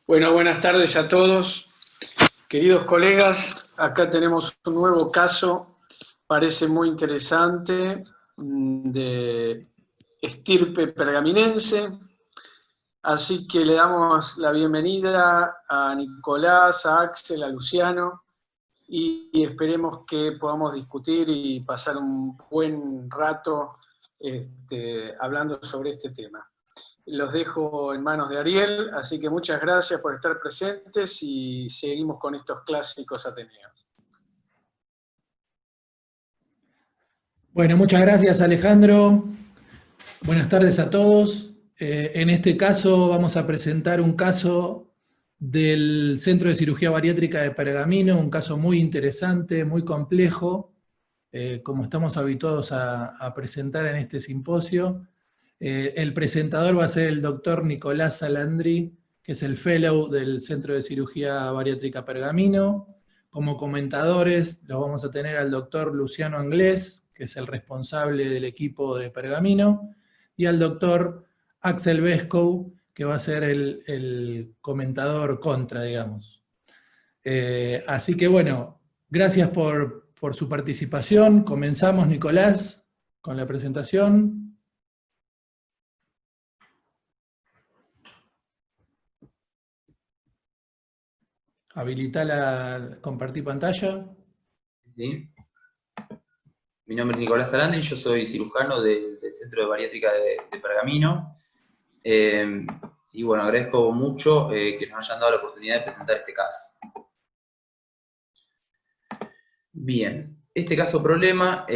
Bueno, buenas tardes a todos. Queridos colegas, acá tenemos un nuevo caso, parece muy interesante, de estirpe pergaminense. Así que le damos la bienvenida a Nicolás, a Axel, a Luciano, y esperemos que podamos discutir y pasar un buen rato hablando sobre este tema. Los dejo en manos de Ariel, así que muchas gracias por estar presentes y seguimos con estos clásicos ateneos. Bueno, muchas gracias Alejandro. Buenas tardes a todos. En este caso vamos a presentar un caso del Centro de Cirugía Bariátrica de Pergamino, un caso muy interesante, muy complejo, como estamos habituados a presentar en este simposio. El presentador va a ser el doctor Nicolás Salandri, que es el fellow del Centro de Cirugía Bariátrica Pergamino. Como comentadores los vamos a tener al doctor Luciano Anglés, que es el responsable del equipo de Pergamino, y al doctor Axel Beskow, que va a ser el comentador contra, digamos. Así que bueno, gracias por su participación. Comenzamos, Nicolás, con la presentación. Habilita compartir pantalla. ¿Sí? Mi nombre es Nicolás Salandri, yo soy cirujano del Centro de Bariátrica de Pergamino. Y bueno, agradezco mucho que nos hayan dado la oportunidad de presentar este caso. Bien, este caso problema,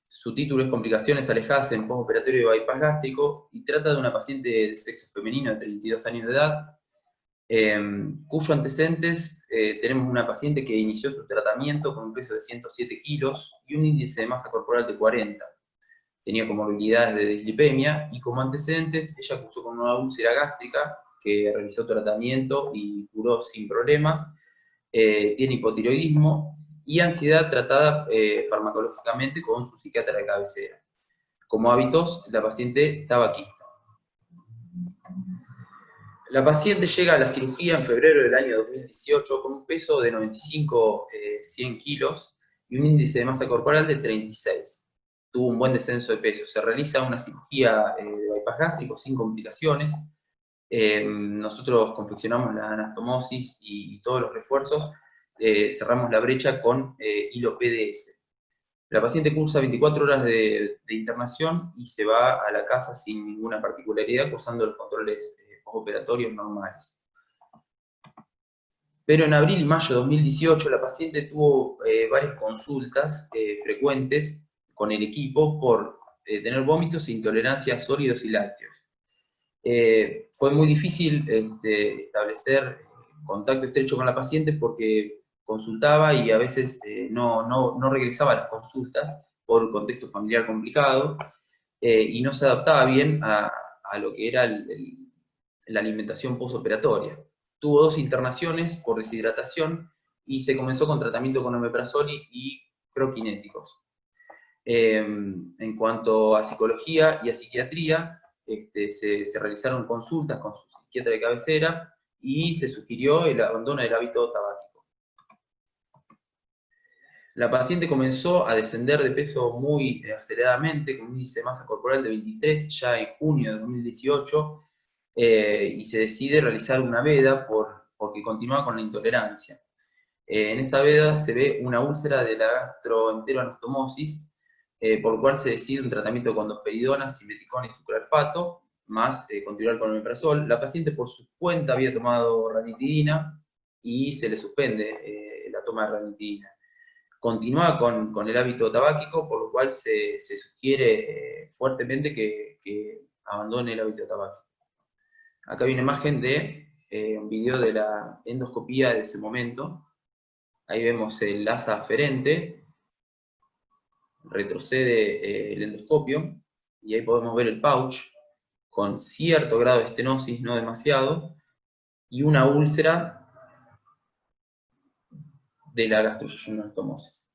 su título es Complicaciones alejadas en postoperatorio de bypass gástrico y trata de una paciente de sexo femenino de 32 años de edad, cuyo antecedentes tenemos una paciente que inició su tratamiento con un peso de 107 kilos y un índice de masa corporal de 40. Tenía comorbilidades de dislipemia y como antecedentes ella cursó con una úlcera gástrica que realizó tratamiento y curó sin problemas, tiene hipotiroidismo y ansiedad tratada farmacológicamente con su psiquiatra de cabecera. Como hábitos, la paciente tabaquista. La paciente llega a la cirugía en febrero del año 2018 con un peso de 95-100 kilos y un índice de masa corporal de 36. Tuvo un buen descenso de peso. Se realiza una cirugía de bypass gástrico sin complicaciones. Nosotros confeccionamos la anastomosis y todos los refuerzos. Cerramos la brecha con hilo PDS. La paciente cursa 24 horas de internación y se va a la casa sin ninguna particularidad, cursando los controles operatorios normales. Pero en abril y mayo de 2018 la paciente tuvo varias consultas frecuentes con el equipo por tener vómitos e intolerancia a sólidos y lácteos. Fue muy difícil establecer contacto estrecho con la paciente porque consultaba y a veces no regresaba a las consultas por contexto familiar complicado y no se adaptaba bien a lo que era la alimentación postoperatoria. Tuvo 2 internaciones por deshidratación y se comenzó con tratamiento con omeprazol y prokinéticos. En cuanto a psicología y a psiquiatría, se realizaron consultas con su psiquiatra de cabecera y se sugirió el abandono del hábito tabáquico. La paciente comenzó a descender de peso muy aceleradamente, con un índice de masa corporal de 23 ya en junio de 2018, y se decide realizar una veda porque continúa con la intolerancia. En esa veda se ve una úlcera de la gastroenteroanastomosis, por lo cual se decide un tratamiento con dosperidonas, simeticona y sucralfato, más continuar con el omeprazol. La paciente por su cuenta había tomado ranitidina y se le suspende la toma de ranitidina. Continúa con el hábito tabáquico, por lo cual se sugiere fuertemente que abandone el hábito tabáquico. Acá hay una imagen de un video de la endoscopía de ese momento. Ahí vemos el asa aferente, retrocede el endoscopio, y ahí podemos ver el pouch con cierto grado de estenosis, no demasiado, y una úlcera de la gastroenteroanastomosis.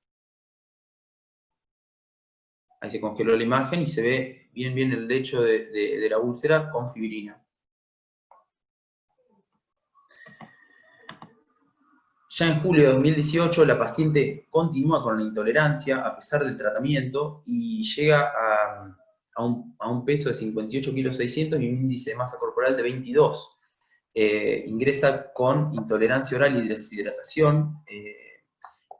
Ahí se congeló la imagen y se ve bien el lecho de la úlcera con fibrina. Ya en julio de 2018 la paciente continúa con la intolerancia a pesar del tratamiento y llega a un peso de 58 kilos 600 y un índice de masa corporal de 22. Ingresa con intolerancia oral y deshidratación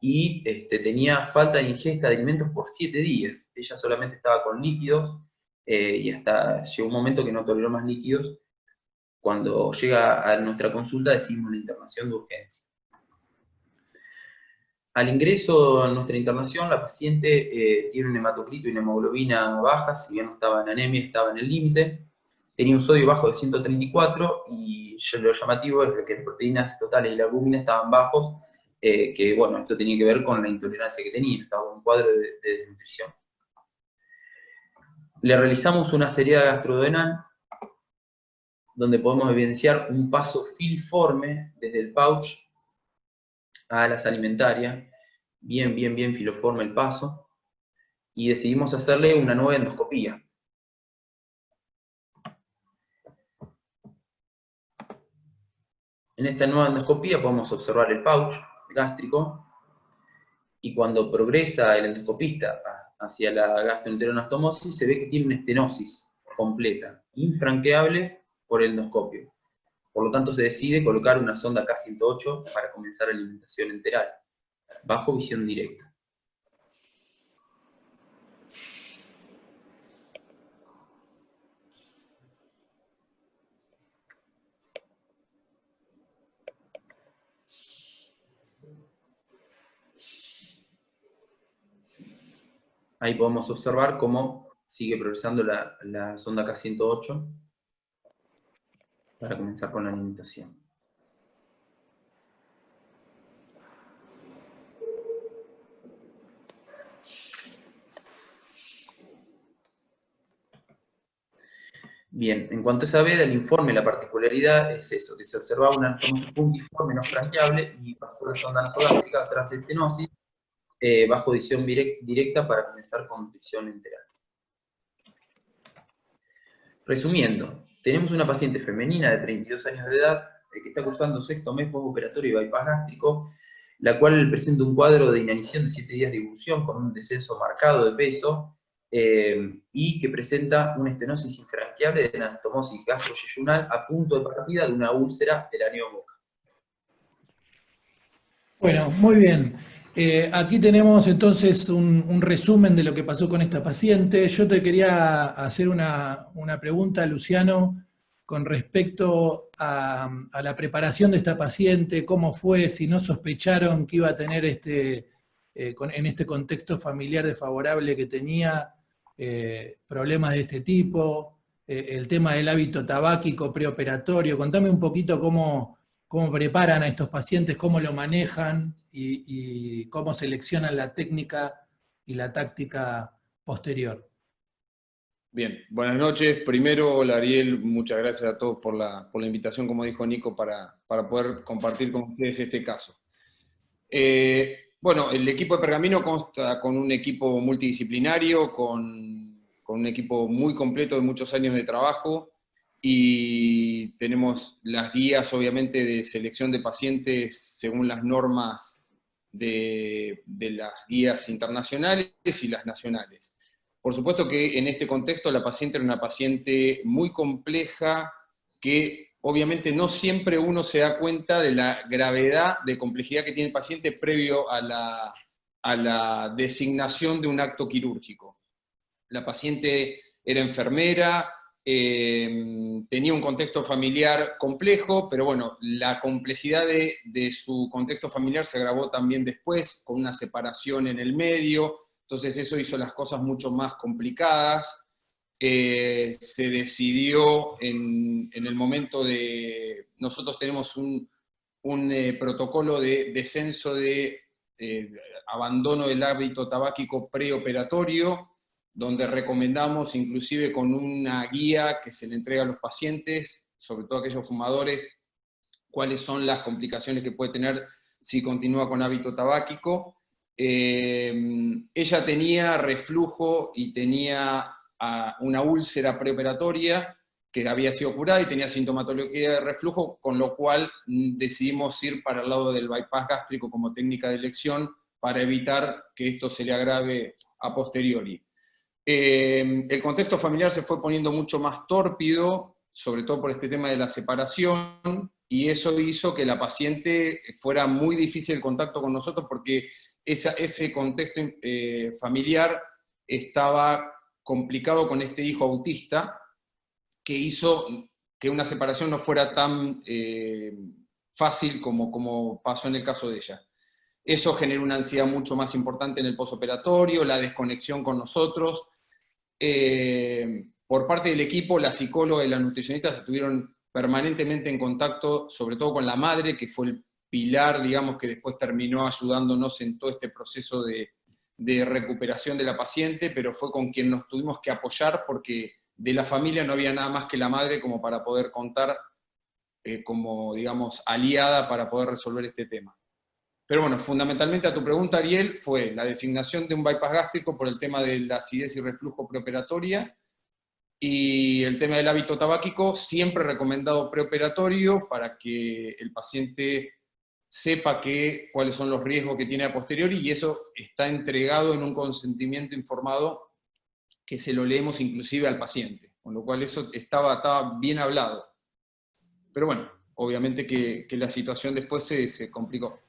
y tenía falta de ingesta de alimentos por 7 días. Ella solamente estaba con líquidos y hasta llegó un momento que no toleró más líquidos. Cuando llega a nuestra consulta decidimos la internación de urgencia. Al ingreso a nuestra internación, la paciente tiene un hematocrito y una hemoglobina baja, si bien no estaba en anemia, estaba en el límite. Tenía un sodio bajo de 134 y lo llamativo es que las proteínas totales y la albúmina estaban bajos, que bueno, esto tenía que ver con la intolerancia que tenía, estaba en un cuadro de desnutrición. Le realizamos una seriada gastroduodenal, donde podemos evidenciar un paso filiforme desde el pouch a las alimentarias, bien filiforme el paso, y decidimos hacerle una nueva endoscopía. En esta nueva endoscopía podemos observar el pouch gástrico, y cuando progresa el endoscopista hacia la gastroenteroanastomosis, se ve que tiene una estenosis completa, infranqueable por el endoscopio. Por lo tanto, se decide colocar una sonda K108 para comenzar la alimentación enteral, bajo visión directa. Ahí podemos observar cómo sigue progresando la sonda K108 para comenzar con la alimentación. Bien, en cuanto se ve del informe, la particularidad es eso, que se observaba una anastomosis puntiforme no franqueable y pasó la sonda nasogástrica tras estenosis bajo visión directa para comenzar con nutrición enteral. Resumiendo, tenemos una paciente femenina de 32 años de edad que está cursando sexto mes postoperatorio y bypass gástrico, la cual presenta un cuadro de inanición de 7 días de evolución con un descenso marcado de peso y que presenta una estenosis infranqueable de la anastomosis gastroyeyunal a punto de partida de una úlcera del área boca. Bueno, muy bien. Aquí tenemos entonces un resumen de lo que pasó con esta paciente. Yo te quería hacer una pregunta, Luciano, con respecto a la preparación de esta paciente, cómo fue, si no sospecharon que iba a tener en este contexto familiar desfavorable que tenía, problemas de este tipo, el tema del hábito tabáquico preoperatorio. Contame un poquito cómo preparan a estos pacientes, cómo lo manejan y cómo seleccionan la técnica y la táctica posterior. Bien, buenas noches. Primero, hola Ariel, muchas gracias a todos por la invitación, como dijo Nico, para poder compartir con ustedes este caso. Bueno, el equipo de Pergamino consta con un equipo multidisciplinario, con un equipo muy completo de muchos años de trabajo, y tenemos las guías, obviamente, de selección de pacientes según las normas de las guías internacionales y las nacionales. Por supuesto que en este contexto la paciente era una paciente muy compleja, que obviamente no siempre uno se da cuenta de la gravedad de complejidad que tiene el paciente previo a la designación de un acto quirúrgico. La paciente era enfermera, tenía un contexto familiar complejo, pero bueno, la complejidad de su contexto familiar se agravó también después, con una separación en el medio, entonces eso hizo las cosas mucho más complicadas. Se decidió en el momento de... Nosotros tenemos un protocolo de descenso de abandono del hábito tabáquico preoperatorio, donde recomendamos, inclusive con una guía que se le entrega a los pacientes, sobre todo a aquellos fumadores, cuáles son las complicaciones que puede tener si continúa con hábito tabáquico. Ella tenía reflujo y tenía una úlcera preoperatoria, que había sido curada y tenía sintomatología de reflujo, con lo cual decidimos ir para el lado del bypass gástrico como técnica de elección para evitar que esto se le agrave a posteriori. El contexto familiar se fue poniendo mucho más tórpido, sobre todo por este tema de la separación, y eso hizo que la paciente fuera muy difícil el contacto con nosotros porque ese contexto familiar estaba complicado con este hijo autista, que hizo que una separación no fuera tan fácil como pasó en el caso de ella. Eso generó una ansiedad mucho más importante en el posoperatorio, la desconexión con nosotros. Por parte del equipo, la psicóloga y la nutricionista estuvieron permanentemente en contacto, sobre todo con la madre, que fue el pilar, digamos, que después terminó ayudándonos en todo este proceso de recuperación de la paciente, pero fue con quien nos tuvimos que apoyar porque de la familia no había nada más que la madre como para poder contar como, digamos, aliada para poder resolver este tema. Pero bueno, fundamentalmente a tu pregunta, Ariel, fue la designación de un bypass gástrico por el tema de la acidez y reflujo preoperatoria, y el tema del hábito tabáquico, siempre recomendado preoperatorio para que el paciente sepa cuáles son los riesgos que tiene a posteriori, y eso está entregado en un consentimiento informado que se lo leemos inclusive al paciente, con lo cual eso estaba bien hablado. Pero bueno, obviamente que la situación después se complicó.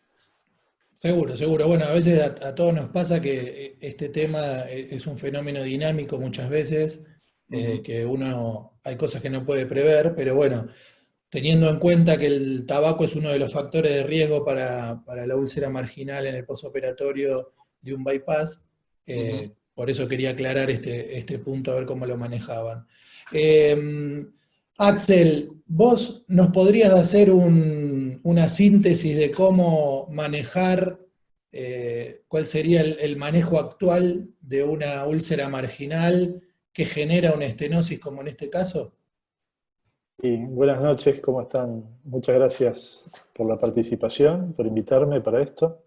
Seguro, seguro. Bueno, a veces a todos nos pasa que este tema es un fenómeno dinámico muchas veces, que hay cosas que no puede prever, pero bueno, teniendo en cuenta que el tabaco es uno de los factores de riesgo para la úlcera marginal en el posoperatorio de un bypass, por eso quería aclarar este punto, a ver cómo lo manejaban. Axel, ¿vos nos podrías hacer una síntesis de cómo manejar, cuál sería el manejo actual de una úlcera marginal que genera una estenosis como en este caso? Y buenas noches, ¿cómo están? Muchas gracias por la participación, por invitarme para esto.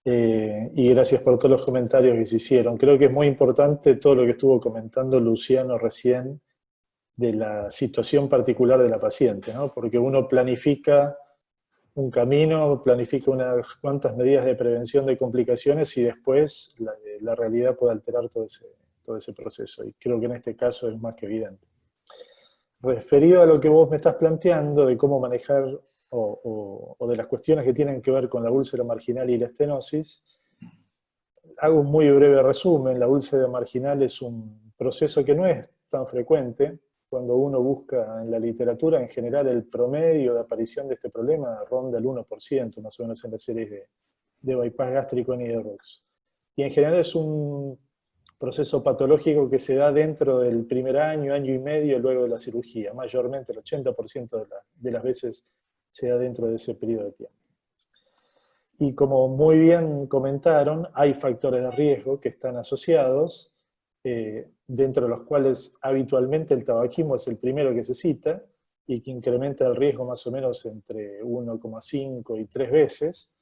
Y gracias por todos los comentarios que se hicieron. Creo que es muy importante todo lo que estuvo comentando Luciano recién de la situación particular de la paciente, ¿no? Porque uno planifica un camino, planifica unas cuantas medidas de prevención de complicaciones y después la realidad puede alterar todo ese proceso. Y creo que en este caso es más que evidente. Referido a lo que vos me estás planteando de cómo manejar o de las cuestiones que tienen que ver con la úlcera marginal y la estenosis, hago un muy breve resumen. La úlcera marginal es un proceso que no es tan frecuente. Cuando uno busca en la literatura, en general el promedio de aparición de este problema ronda el 1%, más o menos en las series de bypass gástrico en Niederrux. Y en general es un proceso patológico que se da dentro del primer año, año y medio luego de la cirugía. Mayormente el 80% de las veces se da dentro de ese periodo de tiempo. Y como muy bien comentaron, hay factores de riesgo que están asociados, dentro de los cuales habitualmente el tabaquismo es el primero que se cita, y que incrementa el riesgo más o menos entre 1,5 y 3 veces.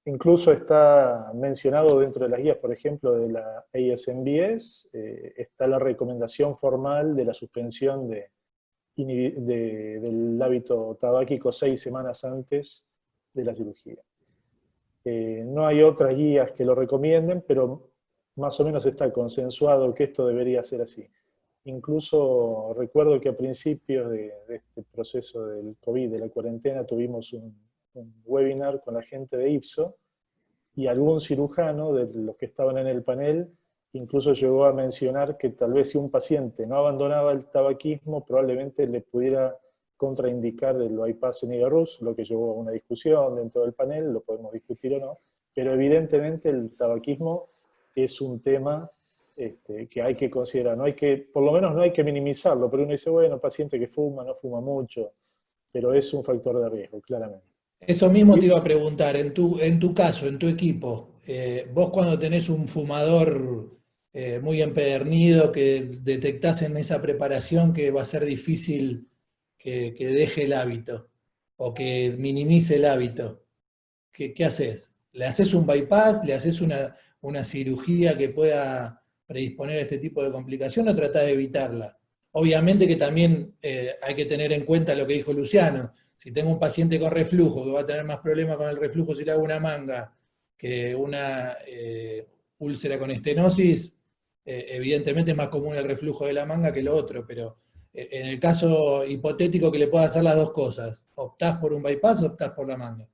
Incluso está mencionado dentro de las guías, por ejemplo, de la ASMBS, está la recomendación formal de la suspensión del hábito tabáquico 6 semanas antes de la cirugía. No hay otras guías que lo recomienden, pero más o menos está consensuado que esto debería ser así. Incluso recuerdo que a principios de este proceso del COVID, de la cuarentena, tuvimos un webinar con la gente de IPSO, y algún cirujano de los que estaban en el panel incluso llegó a mencionar que tal vez si un paciente no abandonaba el tabaquismo, probablemente le pudiera contraindicar el bypass en Niederrux, lo que llevó a una discusión dentro del panel, lo podemos discutir o no, pero evidentemente el tabaquismo es un tema que hay que considerar, por lo menos no hay que minimizarlo, pero uno dice, bueno, paciente que fuma, no fuma mucho, pero es un factor de riesgo, claramente. Eso mismo te iba a preguntar, en tu caso, en tu equipo, vos cuando tenés un fumador muy empedernido que detectás en esa preparación que va a ser difícil que deje el hábito o que minimice el hábito, ¿qué haces? ¿Le haces un bypass? ¿Le haces una cirugía que pueda predisponer a este tipo de complicación o tratás de evitarla? Obviamente que también hay que tener en cuenta lo que dijo Luciano. Si tengo un paciente con reflujo, que va a tener más problemas con el reflujo si le hago una manga que una úlcera con estenosis, evidentemente es más común el reflujo de la manga que lo otro, pero en el caso hipotético que le pueda hacer las dos cosas, ¿optás por un bypass o optás por la manga?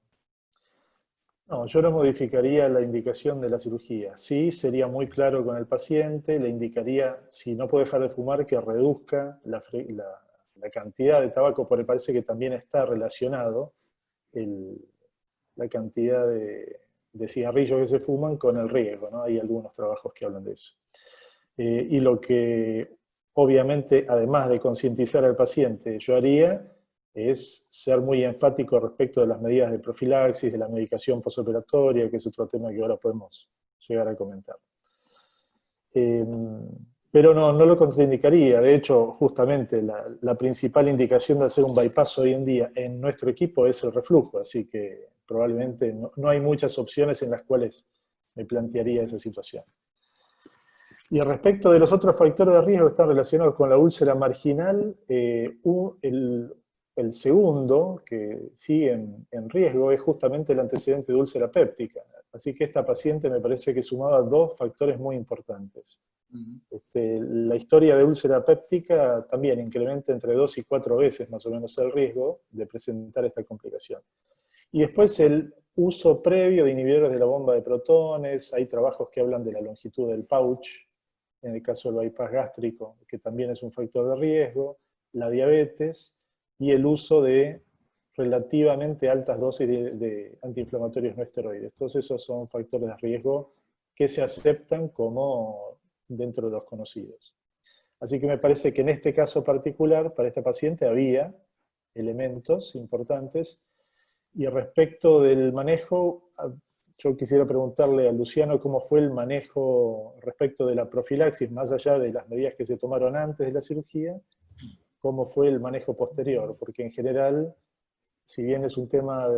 No, yo no modificaría la indicación de la cirugía. Sí, sería muy claro con el paciente, le indicaría, si no puede dejar de fumar, que reduzca la cantidad de tabaco, porque parece que también está relacionado la cantidad de cigarrillos que se fuman con el riesgo, ¿no? Hay algunos trabajos que hablan de eso. Y lo que, obviamente, además de concientizar al paciente, yo haría es ser muy enfático respecto de las medidas de profilaxis, de la medicación postoperatoria, que es otro tema que ahora podemos llegar a comentar. Pero no lo contraindicaría. De hecho, justamente la principal indicación de hacer un bypass hoy en día en nuestro equipo es el reflujo, así que probablemente no hay muchas opciones en las cuales me plantearía esa situación. Y respecto de los otros factores de riesgo que están relacionados con la úlcera marginal, el segundo que sigue en riesgo es justamente el antecedente de úlcera péptica. Así que esta paciente me parece que sumaba dos factores muy importantes. La historia de úlcera péptica también incrementa entre 2 y 4 veces más o menos el riesgo de presentar esta complicación. Y después el uso previo de inhibidores de la bomba de protones, hay trabajos que hablan de la longitud del pouch, en el caso del bypass gástrico, que también es un factor de riesgo, la diabetes, y el uso de relativamente altas dosis de antiinflamatorios no esteroides. Todos esos son factores de riesgo que se aceptan como dentro de los conocidos. Así que me parece que en este caso particular, para esta paciente, había elementos importantes. Y respecto del manejo, yo quisiera preguntarle a Luciano cómo fue el manejo respecto de la profilaxis, más allá de las medidas que se tomaron antes de la cirugía, cómo fue el manejo posterior, porque en general, si bien es un tema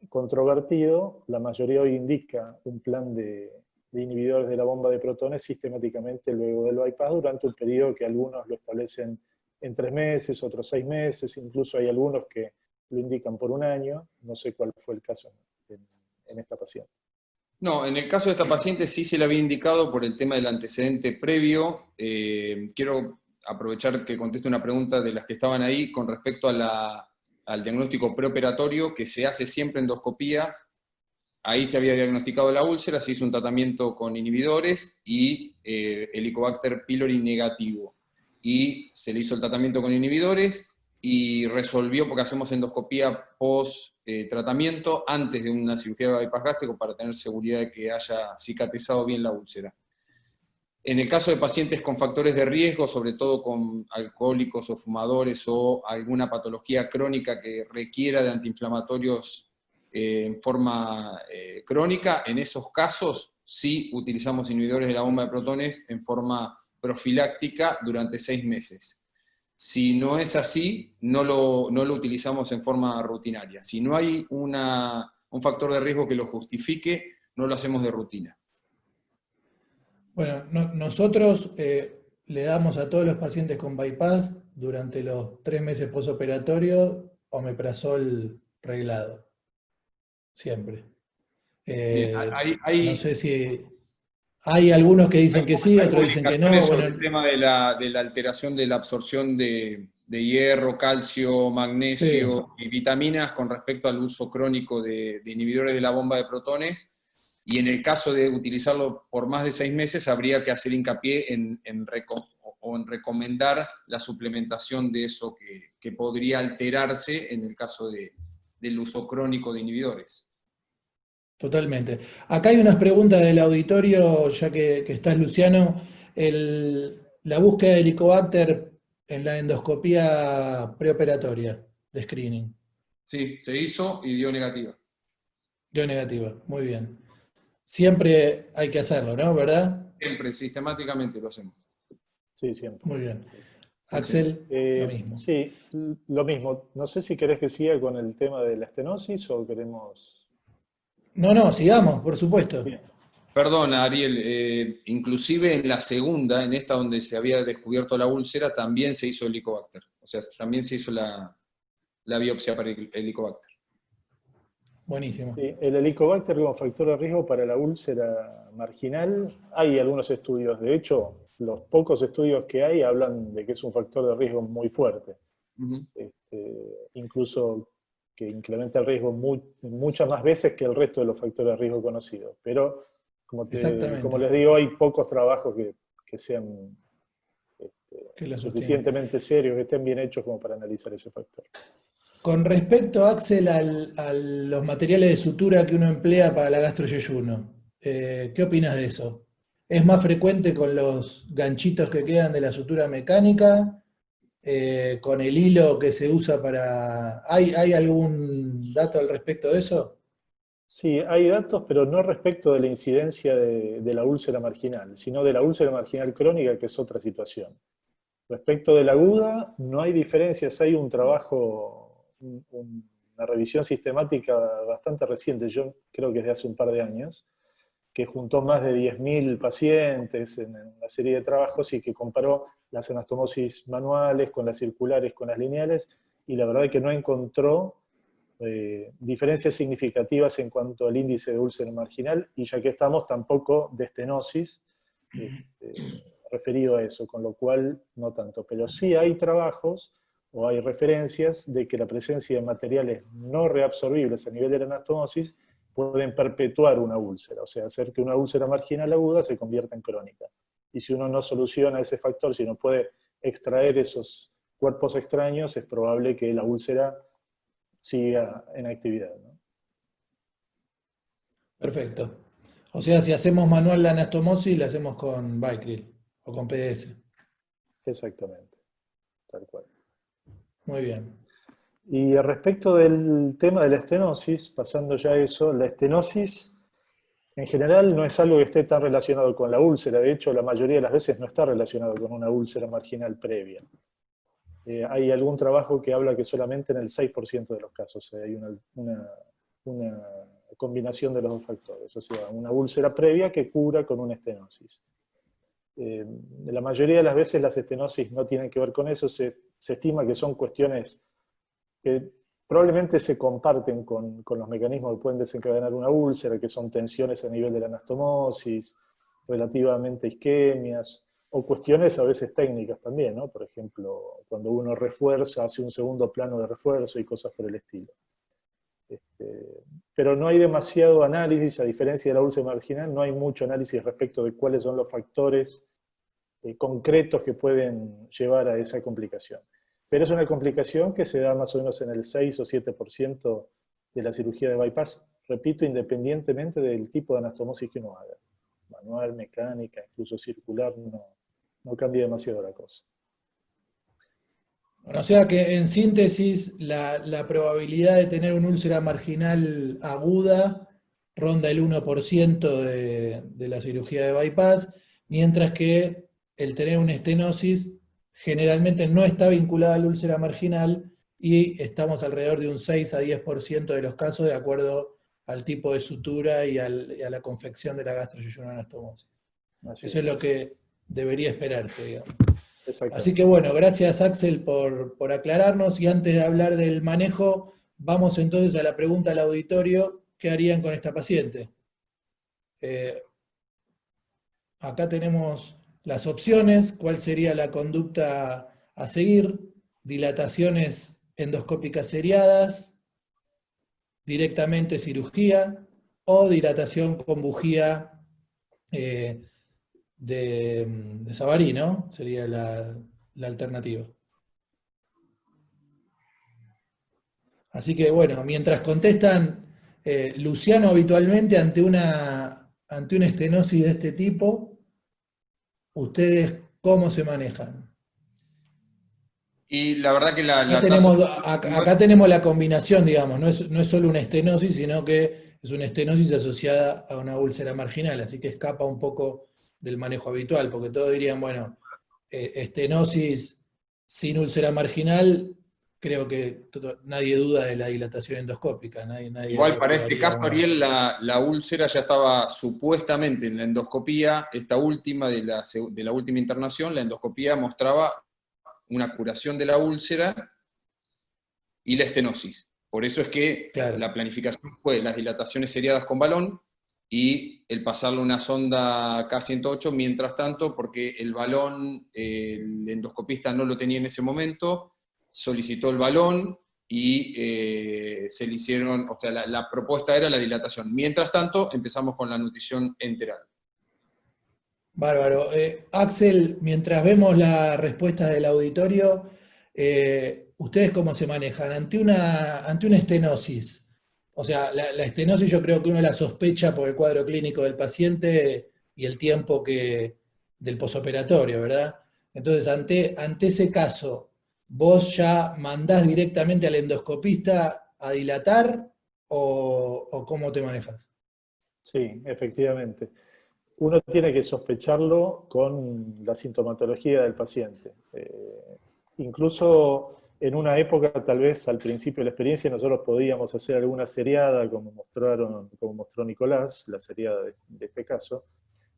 controvertido, la mayoría hoy indica un plan de inhibidores de la bomba de protones sistemáticamente luego del bypass durante un periodo que algunos lo establecen en 3 meses, otros 6 meses, incluso hay algunos que lo indican por 1 año. No sé cuál fue el caso en esta paciente. No, en el caso de esta paciente sí se le había indicado por el tema del antecedente previo. Quiero aprovechar que conteste una pregunta de las que estaban ahí con respecto al diagnóstico preoperatorio, que se hace siempre endoscopías. Ahí se había diagnosticado la úlcera, se hizo un tratamiento con inhibidores y Helicobacter pylori negativo. Y se le hizo el tratamiento con inhibidores y resolvió, porque hacemos endoscopía post-tratamiento antes de una cirugía de bypass gástrico para tener seguridad de que haya cicatrizado bien la úlcera. En el caso de pacientes con factores de riesgo, sobre todo con alcohólicos o fumadores o alguna patología crónica que requiera de antiinflamatorios en forma crónica, en esos casos sí utilizamos inhibidores de la bomba de protones en forma profiláctica durante 6 meses. Si no es así, no lo utilizamos en forma rutinaria. Si no hay un factor de riesgo que lo justifique, no lo hacemos de rutina. Bueno, nosotros le damos a todos los pacientes con bypass durante los 3 meses postoperatorios omeprazol reglado. Siempre. No sé si hay algunos que dicen que sí, otros dicen que no. Sobre el tema de la alteración de la absorción de hierro, calcio, magnesio Sí. y vitaminas con respecto al uso crónico de inhibidores de la bomba de protones. Y en el caso de utilizarlo por más de 6 meses, habría que hacer hincapié en recomendar la suplementación de eso que podría alterarse en el caso del uso crónico de inhibidores. Totalmente. Acá hay unas preguntas del auditorio, ya que estás, Luciano. La búsqueda de Helicobacter en la endoscopía preoperatoria de screening. Sí, se hizo y dio negativa. Dio negativa, muy bien. Siempre hay que hacerlo, ¿no? ¿Verdad? Siempre, sistemáticamente lo hacemos. Sí, siempre. Muy bien. Sí, Axel, lo mismo. Sí, lo mismo. No sé si querés que siga con el tema de la estenosis o queremos... No, sigamos, por supuesto. Bien. Perdón, Ariel, inclusive en la segunda, en esta donde se había descubierto la úlcera, también se hizo Helicobacter. O sea, también se hizo la biopsia para el Helicobacter. Buenísimo. Sí, el Helicobacter como factor de riesgo para la úlcera marginal, hay algunos estudios. De hecho, los pocos estudios que hay hablan de que es un factor de riesgo muy fuerte. Incluso que incrementa el riesgo muchas más veces que el resto de los factores de riesgo conocidos. Pero, como les digo, hay pocos trabajos que sean suficientemente serios, que estén bien hechos como para analizar ese factor. Con respecto, Axel, a los materiales de sutura que uno emplea para la gastroyeyuno, ¿qué opinas de eso? ¿Es más frecuente con los ganchitos que quedan de la sutura mecánica? ¿Con el hilo que se usa para...? ¿Hay algún dato al respecto de eso? Sí, hay datos, pero no respecto de la incidencia de la úlcera marginal, sino de la úlcera marginal crónica, que es otra situación. Respecto de la aguda, no hay diferencias, hay un trabajo, una revisión sistemática bastante reciente, yo creo que es de hace un par de años, que juntó más de 10.000 pacientes en una serie de trabajos y que comparó las anastomosis manuales con las circulares, con las lineales, y la verdad es que no encontró diferencias significativas en cuanto al índice de úlcera marginal, y ya que estamos, tampoco de estenosis referido a eso, con lo cual no tanto. Pero sí hay trabajos o hay referencias de que la presencia de materiales no reabsorbibles a nivel de la anastomosis pueden perpetuar una úlcera, o sea, hacer que una úlcera marginal aguda se convierta en crónica. Y si uno no soluciona ese factor, si no puede extraer esos cuerpos extraños, es probable que la úlcera siga en actividad, ¿no? Perfecto. O sea, si hacemos manual la anastomosis, la hacemos con Vicryl o con PDS. Exactamente, tal cual. Muy bien. Y respecto del tema de la estenosis, pasando ya a eso, la estenosis en general no es algo que esté tan relacionado con la úlcera, de hecho la mayoría de las veces no está relacionado con una úlcera marginal previa. Hay algún trabajo que habla que solamente en el 6% de los casos hay una combinación de los dos factores, o sea, una úlcera previa que cura con una estenosis. La mayoría de las veces las estenosis no tienen que ver con eso, se estima que son cuestiones que probablemente se comparten con los mecanismos que pueden desencadenar una úlcera, que son tensiones a nivel de la anastomosis, relativamente isquemias, o cuestiones a veces técnicas también, ¿no? Por ejemplo, cuando uno refuerza, hace un segundo plano de refuerzo y cosas por el estilo. Pero no hay demasiado análisis, a diferencia de la úlcera marginal, no hay mucho análisis respecto de cuáles son los factores concretos que pueden llevar a esa complicación. Pero es una complicación que se da más o menos en el 6 o 7% de la cirugía de bypass, repito, independientemente del tipo de anastomosis que uno haga. Manual, mecánica, incluso circular, no cambia demasiado la cosa. Bueno, o sea que en síntesis, la probabilidad de tener una úlcera marginal aguda ronda el 1% de la cirugía de bypass, mientras que el tener una estenosis generalmente no está vinculada a la úlcera marginal y estamos alrededor de un 6 a 10% de los casos de acuerdo al tipo de sutura y a la confección de la gastroyeyunoanastomosis. Eso es lo que debería esperarse, digamos. Así que bueno, gracias Axel por aclararnos, y antes de hablar del manejo, vamos entonces a la pregunta al auditorio: ¿qué harían con esta paciente? Acá tenemos las opciones, cuál sería la conducta a seguir: dilataciones endoscópicas seriadas, directamente cirugía, o dilatación con bujía de Savary, ¿no? Sería la alternativa. Así que bueno, mientras contestan, Luciano, habitualmente ante una estenosis de este tipo, ¿ustedes cómo se manejan? Y la verdad que acá tenemos la combinación, digamos, no es solo una estenosis, sino que es una estenosis asociada a una úlcera marginal, así que escapa un poco del manejo habitual, porque todos dirían, bueno, estenosis sin úlcera marginal, creo que nadie duda de la dilatación endoscópica. Igual para este reprobaría caso, Ariel, la úlcera ya estaba supuestamente en la endoscopía, esta última de la última internación, la endoscopía mostraba una curación de la úlcera y la estenosis. Por eso es que Claro. la planificación fue las dilataciones seriadas con balón y el pasarle una sonda K108 mientras tanto, porque el balón, el endoscopista no lo tenía en ese momento, solicitó el balón y se le hicieron, o sea, la propuesta era la dilatación. Mientras tanto, empezamos con la nutrición enteral. Bárbaro. Axel, mientras vemos la respuesta del auditorio, ¿ustedes cómo se manejan? Ante una estenosis, o sea, la estenosis yo creo que uno la sospecha por el cuadro clínico del paciente y el tiempo del posoperatorio, ¿verdad? Entonces, ante ese caso, ¿vos ya mandás directamente al endoscopista a dilatar o cómo te manejas? Sí, efectivamente. Uno tiene que sospecharlo con la sintomatología del paciente. Incluso en una época, tal vez al principio de la experiencia, nosotros podíamos hacer alguna seriada, como mostró Nicolás, la seriada de este caso.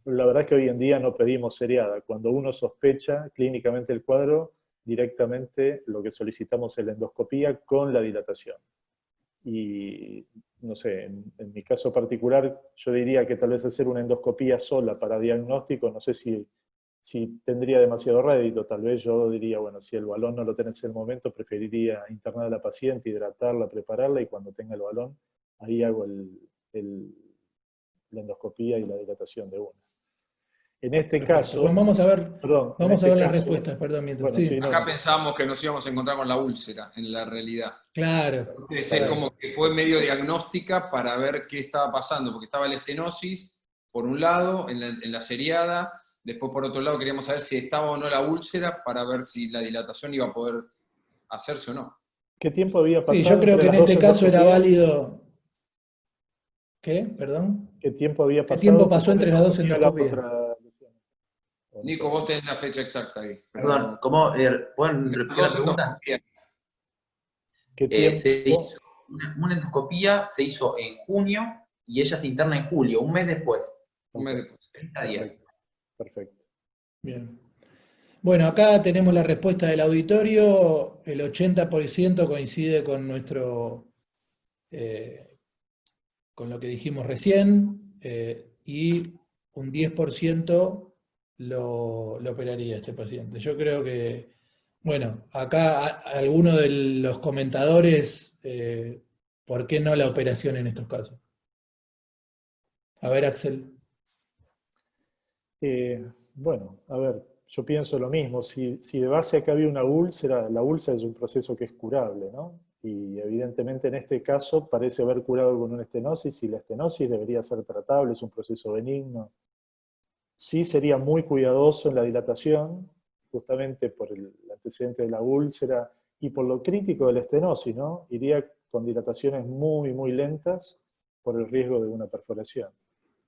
Pero la verdad es que hoy en día no pedimos seriada. Cuando uno sospecha clínicamente el cuadro, directamente lo que solicitamos es la endoscopía con la dilatación. Y no sé, en mi caso particular, yo diría que tal vez hacer una endoscopía sola para diagnóstico, no sé si tendría demasiado rédito. Tal vez yo diría, bueno, si el balón no lo tenés en el momento, preferiría internar a la paciente, hidratarla, prepararla, y cuando tenga el balón, ahí hago la endoscopía y la dilatación de una. En este Perfecto. caso... Bueno, vamos a ver, perdón, vamos a en ver este las caso, respuestas, perdón, mientras. bueno, Sí, sí, no, Acá pensábamos que nos íbamos a encontrar con la úlcera, en la realidad. claro. Entonces Claro. es como que fue medio diagnóstica para ver qué estaba pasando, porque estaba la estenosis, por un lado, en la seriada, después por otro lado queríamos saber si estaba o no la úlcera, para ver si la dilatación iba a poder hacerse o no. ¿qué tiempo había pasado Sí, yo creo entre que en las dos este caso era endoscopías? válido. ¿Qué? ¿Perdón? ¿Qué tiempo había ¿Qué pasado tiempo entre pasó una entre las dos endoscopía y la endoscopias? otra? Nico, vos tenés la fecha exacta ahí. Perdón, ¿cómo? ¿Pueden Las repetir la dos pregunta? endoscopías. ¿Qué Se tiempo? hizo una endoscopía, se hizo en junio y ella se interna en julio, un mes después, Un mes después. 30 días. Perfecto. Bien. Bueno, acá tenemos la respuesta del auditorio. El 80% coincide con con lo que dijimos recién, y un 10% lo operaría este paciente. Yo creo que, bueno, acá alguno de los comentadores, ¿por qué no la operación en estos casos? A ver, Axel. Bueno, a ver, yo pienso lo mismo. Si de base acá había una úlcera, la úlcera es un proceso que es curable, ¿no? Y evidentemente en este caso parece haber curado con una estenosis, y la estenosis debería ser tratable, es un proceso benigno. Sí sería muy cuidadoso en la dilatación, justamente por el antecedente de la úlcera y por lo crítico de la estenosis, ¿no? Iría con dilataciones muy, muy lentas por el riesgo de una perforación.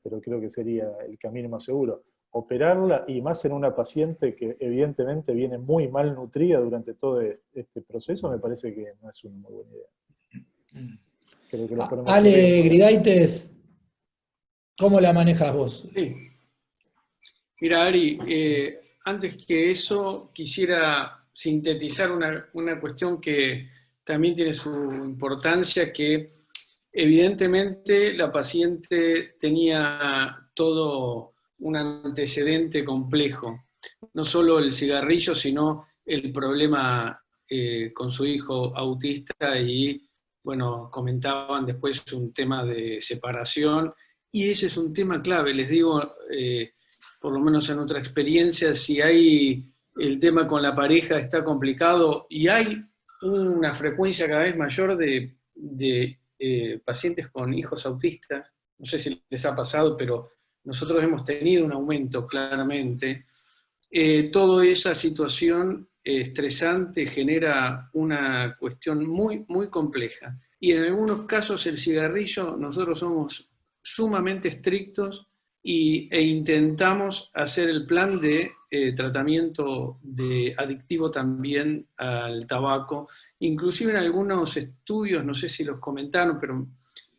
Pero creo que sería el camino más seguro. Operarla, y más en una paciente que evidentemente viene muy mal nutrida durante todo este proceso, me parece que no es una muy buena idea. Creo que lo ponemos en Ale riesgo. Grigaites, ¿cómo la manejas vos? Sí. Mira, Ari, antes que eso, quisiera sintetizar una cuestión que también tiene su importancia, que evidentemente la paciente tenía todo un antecedente complejo, no solo el cigarrillo, sino el problema con su hijo autista, y bueno, comentaban después un tema de separación, y ese es un tema clave. Les digo, por lo menos en nuestra experiencia, si hay el tema con la pareja está complicado y hay una frecuencia cada vez mayor de pacientes con hijos autistas, no sé si les ha pasado, pero nosotros hemos tenido un aumento claramente. Toda esa situación estresante genera una cuestión muy, muy compleja. Y en algunos casos el cigarrillo, nosotros somos sumamente estrictos e intentamos hacer el plan de tratamiento de adictivo también al tabaco, inclusive en algunos estudios, no sé si los comentaron, pero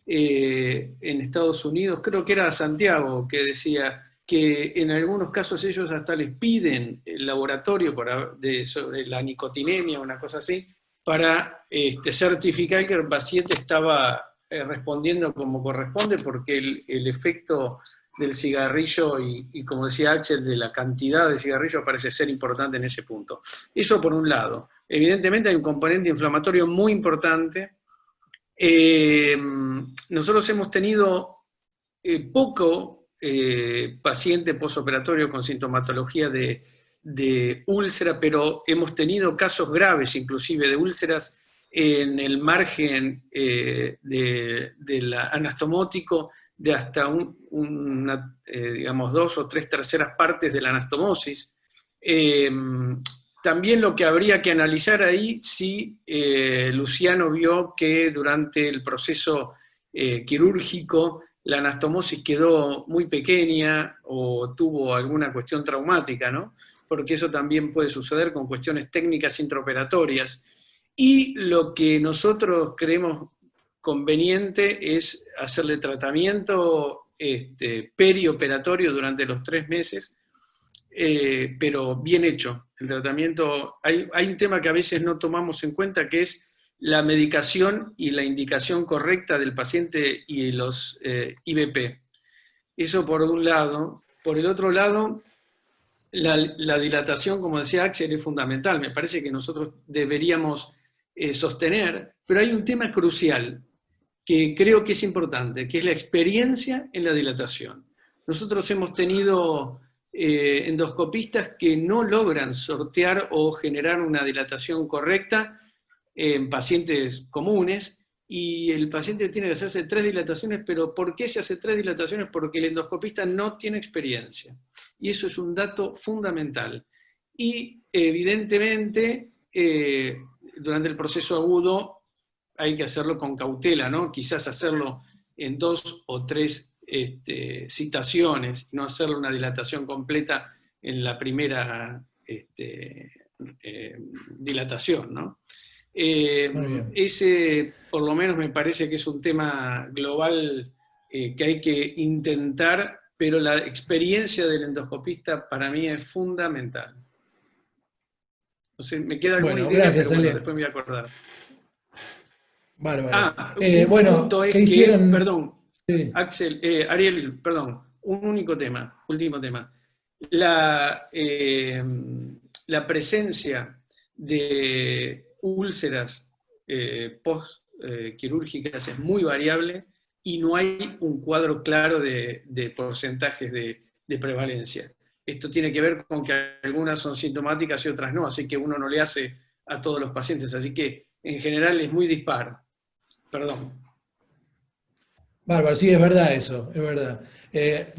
en Estados Unidos, creo que era Santiago, que decía que en algunos casos ellos hasta les piden el laboratorio sobre la nicotinemia o una cosa así, para certificar que el paciente estaba respondiendo como corresponde, porque el efecto del cigarrillo y como decía Axel, de la cantidad de cigarrillo parece ser importante en ese punto. Eso por un lado. Evidentemente hay un componente inflamatorio muy importante. Nosotros hemos tenido poco paciente posoperatorio con sintomatología de úlcera, pero hemos tenido casos graves inclusive de úlceras en el margen del anastomótico de hasta digamos 2 o 3 terceras partes de la anastomosis. También lo que habría que analizar ahí, si Luciano vio que durante el proceso quirúrgico la anastomosis quedó muy pequeña o tuvo alguna cuestión traumática, ¿no? Porque eso también puede suceder con cuestiones técnicas intraoperatorias. Y lo que nosotros creemos conveniente es hacerle tratamiento perioperatorio durante los 3 meses, pero bien hecho. El tratamiento, hay un tema que a veces no tomamos en cuenta, que es la medicación y la indicación correcta del paciente y los IBP. Eso por un lado. Por el otro lado, la dilatación, como decía Axel, es fundamental. Me parece que nosotros deberíamos sostener, pero hay un tema crucial que creo que es importante, que es la experiencia en la dilatación. Nosotros hemos tenido endoscopistas que no logran sortear o generar una dilatación correcta en pacientes comunes, y el paciente tiene que hacerse 3 dilataciones, pero ¿por qué se hace 3 dilataciones? Porque el endoscopista no tiene experiencia. Y eso es un dato fundamental. Y evidentemente, durante el proceso agudo hay que hacerlo con cautela, ¿no? Quizás hacerlo en 2 o 3 citaciones, no hacerle una dilatación completa en la primera dilatación, ¿no? Ese, por lo menos, me parece que es un tema global que hay que intentar, pero la experiencia del endoscopista para mí es fundamental. No sé, me queda alguna idea, gracias, pero bueno, Ale. después me voy a acordar. Bárbaro. Un punto es ¿qué que, hicieron? perdón, Sí. Axel, Ariel, perdón, un único tema, último tema. La presencia de úlceras post-quirúrgicas es muy variable y no hay un cuadro claro de porcentajes de prevalencia. Esto tiene que ver con que algunas son sintomáticas y otras no, así que uno no le hace a todos los pacientes, así que en general es muy dispar. Perdón. Bárbaro, sí, es verdad eso, es verdad.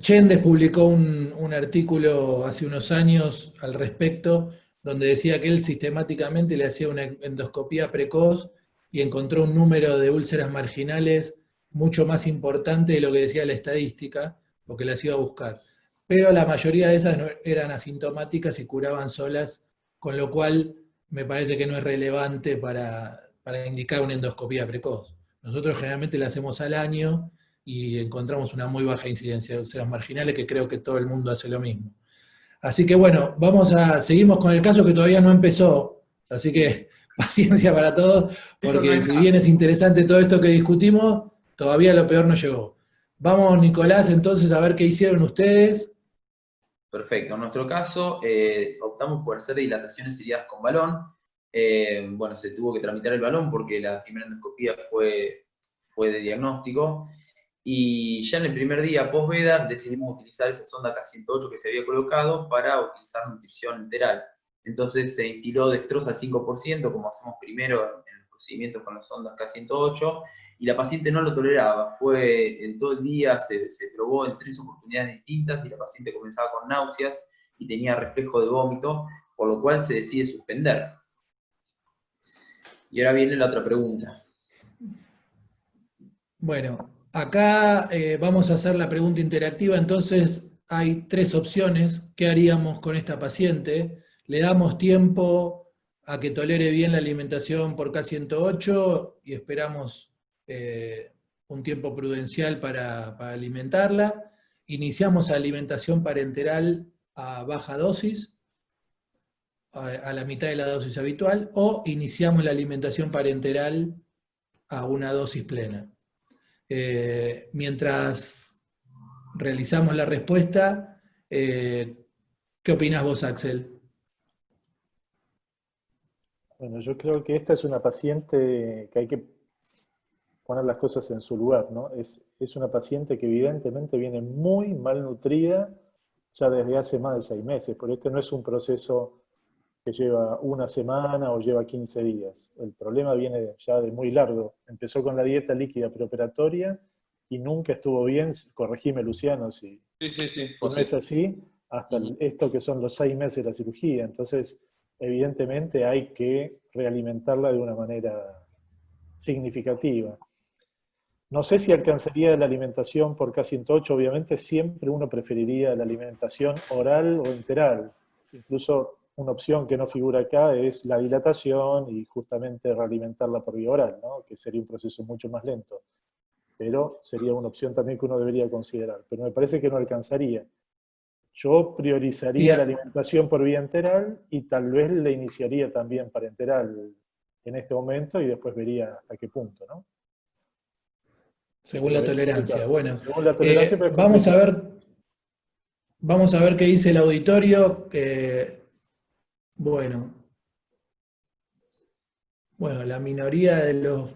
Chendes publicó un artículo hace unos años al respecto, donde decía que él sistemáticamente le hacía una endoscopía precoz y encontró un número de úlceras marginales mucho más importante de lo que decía la estadística, porque las iba a buscar. Pero la mayoría de esas no eran asintomáticas y curaban solas, con lo cual me parece que no es relevante para indicar una endoscopía precoz. Nosotros generalmente la hacemos al año y encontramos una muy baja incidencia de úlceras marginales, que creo que todo el mundo hace lo mismo. Así que bueno, seguimos con el caso que todavía no empezó, así que paciencia para todos, porque si bien es interesante todo esto que discutimos, todavía lo peor no llegó. Vamos, Nicolás, entonces a ver qué hicieron ustedes. Perfecto, en nuestro caso optamos por hacer dilataciones seriadas con balón. Bueno, se tuvo que tramitar el balón porque la primera endoscopía fue de diagnóstico, y ya en el primer día post-veda decidimos utilizar esa sonda K108 que se había colocado para utilizar nutrición enteral. Entonces se instiló dextrosa al 5%, como hacemos primero en los procedimientos con las sondas K108, y la paciente no lo toleraba. En todo el día, se probó en 3 oportunidades distintas, y la paciente comenzaba con náuseas y tenía reflejo de vómito, por lo cual se decide suspender. Y ahora viene la otra pregunta. Bueno, acá vamos a hacer la pregunta interactiva, entonces hay tres opciones. ¿Qué haríamos con esta paciente? ¿Le damos tiempo a que tolere bien la alimentación por K108 y esperamos un tiempo prudencial para alimentarla? ¿Iniciamos alimentación parenteral a baja dosis, a la mitad de la dosis habitual, o iniciamos la alimentación parenteral a una dosis plena? Mientras realizamos la respuesta, ¿qué opinás vos, Axel? Bueno, yo creo que esta es una paciente que hay que poner las cosas en su lugar, ¿no? Es una paciente que evidentemente viene muy malnutrida ya desde hace más de 6 meses, porque este no es un proceso que lleva una semana o lleva 15 días. El problema viene ya de muy largo. Empezó con la dieta líquida preoperatoria y nunca estuvo bien, corregime Luciano si Sí, no es así, hasta esto que son los 6 meses de la cirugía. Entonces, evidentemente hay que realimentarla de una manera significativa. No sé si alcanzaría la alimentación por K108, obviamente siempre uno preferiría la alimentación oral o enteral. Incluso una opción que no figura acá es la dilatación y justamente realimentarla por vía oral, ¿no? Que sería un proceso mucho más lento. Pero sería una opción también que uno debería considerar. Pero me parece que no alcanzaría. Yo priorizaría la alimentación por vía enteral y tal vez le iniciaría también parenteral en este momento y después vería hasta qué punto, ¿no? Según la tolerancia. Bueno, según la tolerancia, pero vamos a ver qué dice el auditorio. Bueno, la minoría de los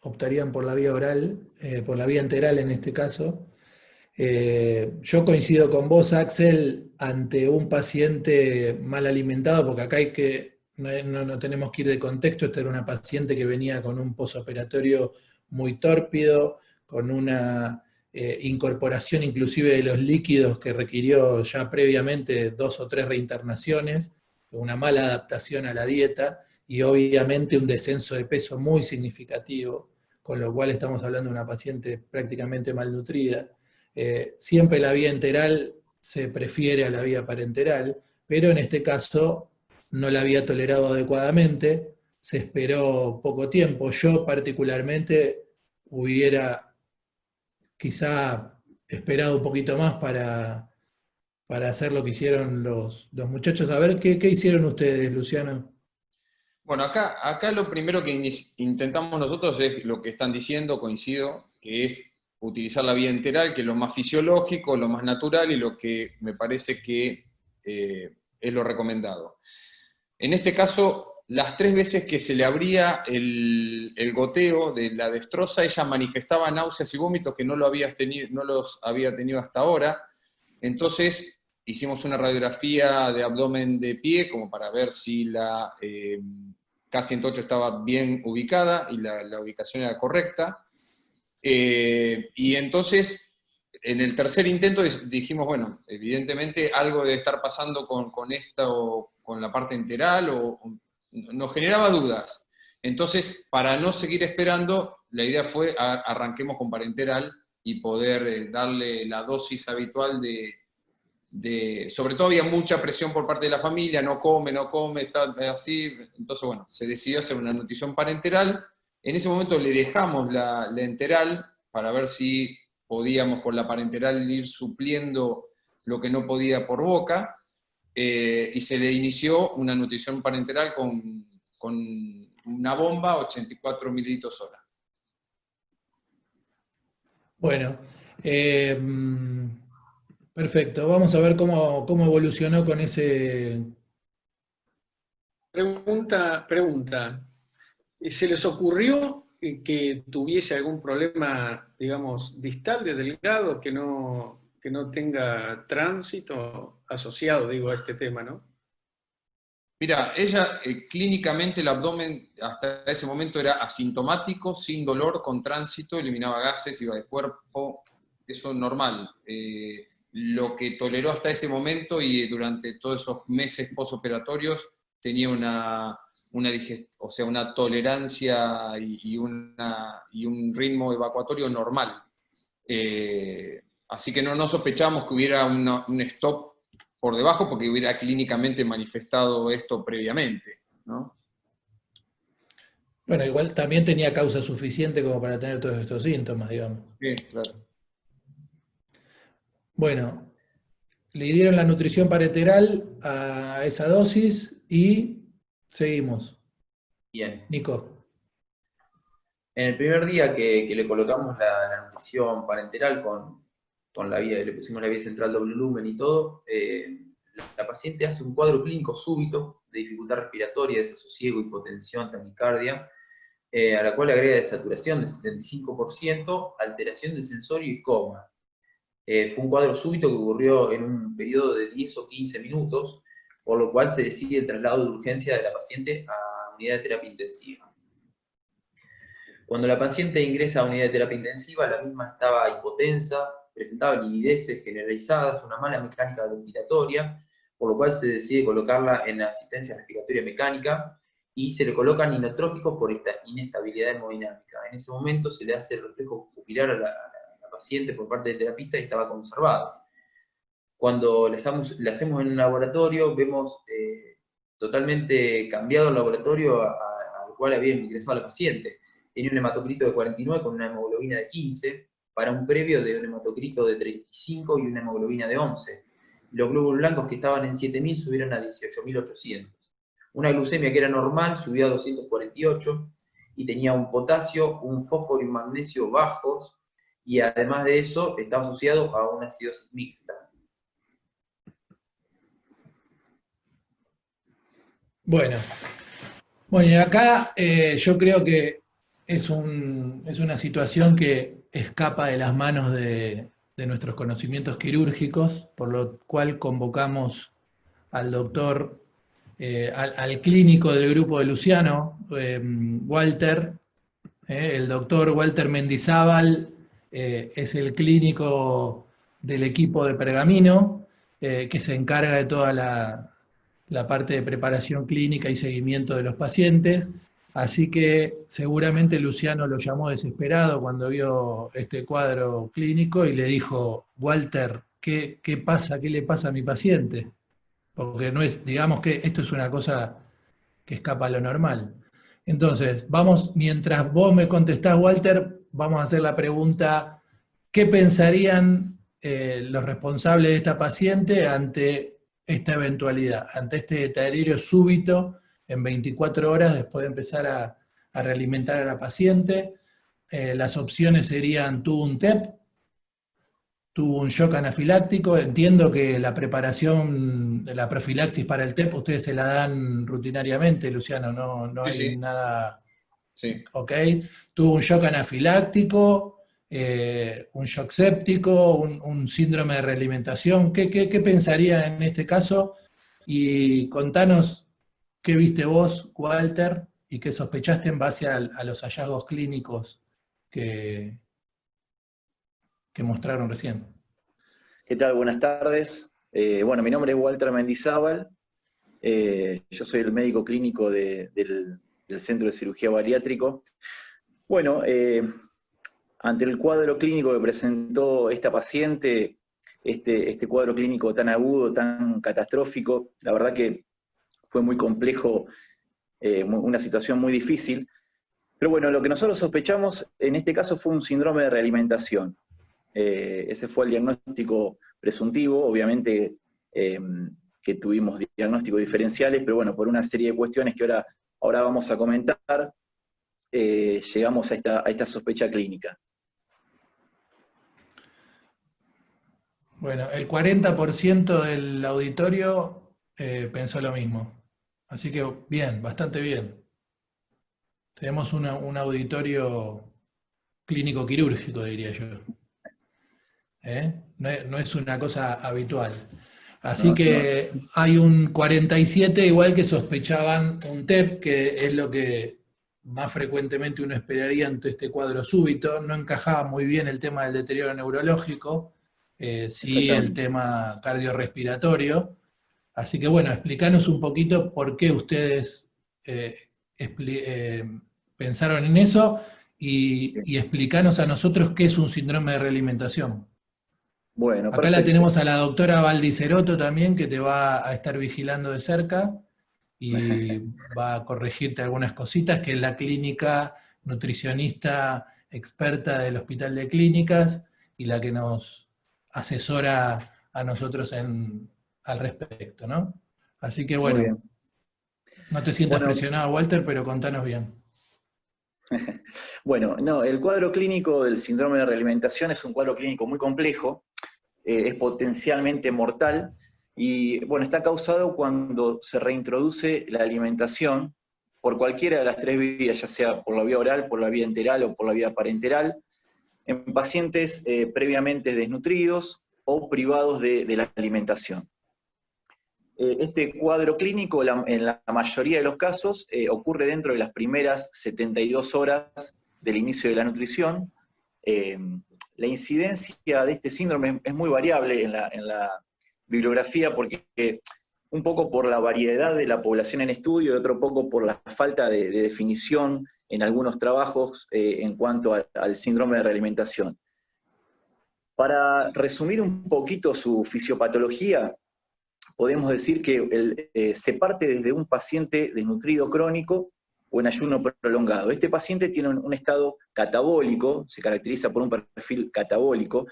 optarían por la vía oral, por la vía enteral en este caso. Yo coincido con vos, Axel, ante un paciente mal alimentado, porque acá no tenemos que ir de contexto. Esta era una paciente que venía con un posoperatorio muy tórpido, con una incorporación inclusive de los líquidos que requirió ya previamente 2 o 3 reinternaciones, una mala adaptación a la dieta y obviamente un descenso de peso muy significativo, con lo cual estamos hablando de una paciente prácticamente malnutrida. Siempre la vía enteral se prefiere a la vía parenteral, pero en este caso no la había tolerado adecuadamente, se esperó poco tiempo. Yo particularmente hubiera quizá esperado un poquito más para hacer lo que hicieron los muchachos. A ver, ¿qué hicieron ustedes, Luciano? Bueno, acá lo primero que intentamos nosotros es lo que están diciendo, coincido, que es utilizar la vía enteral, que es lo más fisiológico, lo más natural y lo que me parece que es lo recomendado. En este caso, las 3 veces que se le abría el goteo de la destroza, ella manifestaba náuseas y vómitos que no los había tenido hasta ahora. Entonces, hicimos una radiografía de abdomen de pie, como para ver si la K108 estaba bien ubicada y la ubicación era correcta. Y entonces, en el tercer intento dijimos, bueno, evidentemente algo debe estar pasando con esta o con la parte enteral, o nos generaba dudas. Entonces, para no seguir esperando, la idea fue arranquemos con parenteral y poder darle la dosis habitual sobre todo había mucha presión por parte de la familia, no come, está así. Entonces, bueno, se decidió hacer una nutrición parenteral. En ese momento le dejamos la enteral para ver si podíamos con la parenteral ir supliendo lo que no podía por boca, y se le inició una nutrición parenteral con una bomba, 84 mililitros hora. Bueno, perfecto. Vamos a ver cómo evolucionó con ese... Pregunta. ¿Se les ocurrió que tuviese algún problema, digamos, distal de delgado que no tenga tránsito asociado, digo, a este tema, ¿no? Mira, ella clínicamente el abdomen hasta ese momento era asintomático, sin dolor, con tránsito, eliminaba gases, iba de cuerpo, eso es normal. Lo que toleró hasta ese momento y durante todos esos meses posoperatorios tenía una tolerancia y un ritmo evacuatorio normal. Así que no sospechamos que hubiera un stop por debajo porque hubiera clínicamente manifestado esto previamente, ¿no? Bueno, igual también tenía causa suficiente como para tener todos estos síntomas, digamos. Sí, claro. Bueno, le dieron la nutrición parenteral a esa dosis y seguimos. Bien. Nico. En el primer día que le colocamos la nutrición parenteral con la vía, le pusimos la vía central doble lumen y todo, la paciente hace un cuadro clínico súbito de dificultad respiratoria, desasosiego, hipotensión, taquicardia, a la cual agrega desaturación de 75%, alteración del sensorio y coma. Fue un cuadro súbito que ocurrió en un periodo de 10 o 15 minutos, por lo cual se decide el traslado de urgencia de la paciente a unidad de terapia intensiva. Cuando la paciente ingresa a unidad de terapia intensiva, la misma estaba hipotensa, presentaba livideces generalizadas, una mala mecánica ventilatoria, por lo cual se decide colocarla en asistencia respiratoria mecánica y se le colocan inotrópicos por esta inestabilidad hemodinámica. En ese momento se le hace el reflejo pupilar a la paciente por parte del terapista y estaba conservado. Cuando le hacemos en un laboratorio, vemos totalmente cambiado el laboratorio al cual había ingresado la paciente. Tenía un hematocrito de 49 con una hemoglobina de 15, para un previo de un hematocrito de 35 y una hemoglobina de 11. Los glóbulos blancos que estaban en 7.000 subieron a 18.800. Una glucemia que era normal subió a 248 y tenía un potasio, un fósforo y un magnesio bajos, y además de eso estaba asociado a una acidosis mixta. Bueno, y acá yo creo que es una situación que escapa de las manos de nuestros conocimientos quirúrgicos, por lo cual convocamos al doctor, al clínico del grupo de Luciano, Walter. El doctor Walter Mendizábal es el clínico del equipo de Pergamino, que se encarga de toda la parte de preparación clínica y seguimiento de los pacientes. Así que seguramente Luciano lo llamó desesperado cuando vio este cuadro clínico y le dijo: Walter, ¿qué pasa? ¿Qué le pasa a mi paciente? Porque no es, digamos que esto es una cosa que escapa a lo normal. Entonces, vamos, mientras vos me contestás, Walter, vamos a hacer la pregunta: ¿qué pensarían los responsables de esta paciente ante esta eventualidad, ante este deterioro súbito en 24 horas después de empezar a realimentar a la paciente? Las opciones serían: tuvo un TEP, tuvo un shock anafiláctico. Entiendo que la preparación de la profilaxis para el TEP ustedes se la dan rutinariamente, Luciano, no hay Sí. nada... Sí. Ok, tuvo un shock anafiláctico, un shock séptico, un síndrome de realimentación. ¿Qué pensaría en este caso? Y contanos qué viste vos, Walter, y qué sospechaste en base a los hallazgos clínicos que mostraron recién. ¿Qué tal? Buenas tardes. Bueno, mi nombre es Walter Mendizábal. Yo soy el médico clínico del Centro de Cirugía Bariátrico. Bueno, ante el cuadro clínico que presentó esta paciente, este cuadro clínico tan agudo, tan catastrófico, la verdad que fue muy complejo, una situación muy difícil. Pero bueno, lo que nosotros sospechamos en este caso fue un síndrome de realimentación. Ese fue el diagnóstico presuntivo, obviamente que tuvimos diagnósticos diferenciales, pero bueno, por una serie de cuestiones que ahora vamos a comentar, llegamos a esta sospecha clínica. Bueno, el 40% del auditorio pensó lo mismo. Así que bien, bastante bien. Tenemos un auditorio clínico-quirúrgico, diría yo. No es una cosa habitual. Así que hay un 47 igual que sospechaban un TEP, que es lo que más frecuentemente uno esperaría ante este cuadro súbito. No encajaba muy bien el tema del deterioro neurológico, sí el tema cardiorrespiratorio. Así que bueno, explícanos un poquito por qué ustedes pensaron en eso y explícanos a nosotros qué es un síndrome de realimentación. Bueno, Acá perfecto. la tenemos a la doctora Valdiceroto también, que te va a estar vigilando de cerca y va a corregirte algunas cositas, que es la clínica nutricionista experta del Hospital de Clínicas y la que nos asesora a nosotros al respecto, ¿no? Así que Muy bueno, bien. no te sientas Bueno, presionado, Walter, pero contanos bien. bueno, no, el cuadro clínico del síndrome de realimentación es un cuadro clínico muy complejo, es potencialmente mortal y bueno, está causado cuando se reintroduce la alimentación por cualquiera de las tres vías, ya sea por la vía oral, por la vía enteral o por la vía parenteral, en pacientes previamente desnutridos o privados de la alimentación. Este cuadro clínico, en la mayoría de los casos, ocurre dentro de las primeras 72 horas del inicio de la nutrición. La incidencia de este síndrome es muy variable en la bibliografía porque un poco por la variedad de la población en estudio y otro poco por la falta de definición en algunos trabajos en cuanto al síndrome de realimentación. Para resumir un poquito su fisiopatología, podemos decir que se parte desde un paciente desnutrido crónico o en ayuno prolongado. Este paciente tiene un estado catabólico, se caracteriza por un perfil catabólico,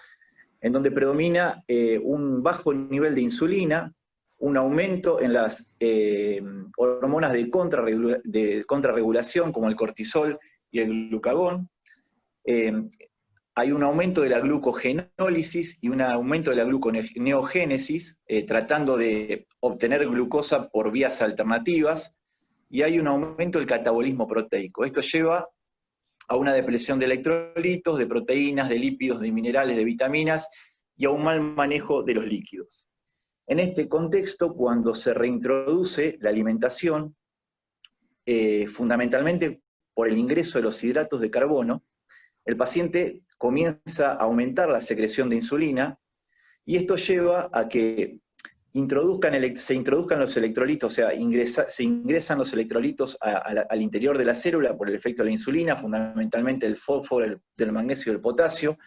en donde predomina un bajo nivel de insulina, un aumento en las hormonas de contrarregulación, como el cortisol y el glucagón. Hay un aumento de la glucogenólisis y un aumento de la gluconeogénesis, tratando de obtener glucosa por vías alternativas, y hay un aumento del catabolismo proteico. Esto lleva a una depresión de electrolitos, de proteínas, de lípidos, de minerales, de vitaminas, y a un mal manejo de los líquidos. En este contexto, cuando se reintroduce la alimentación, fundamentalmente por el ingreso de los hidratos de carbono, el paciente comienza a aumentar la secreción de insulina, y esto lleva a que se introduzcan los electrolitos, o sea, se ingresan los electrolitos al interior de la célula por el efecto de la insulina, fundamentalmente el fósforo, del magnesio y del potasio.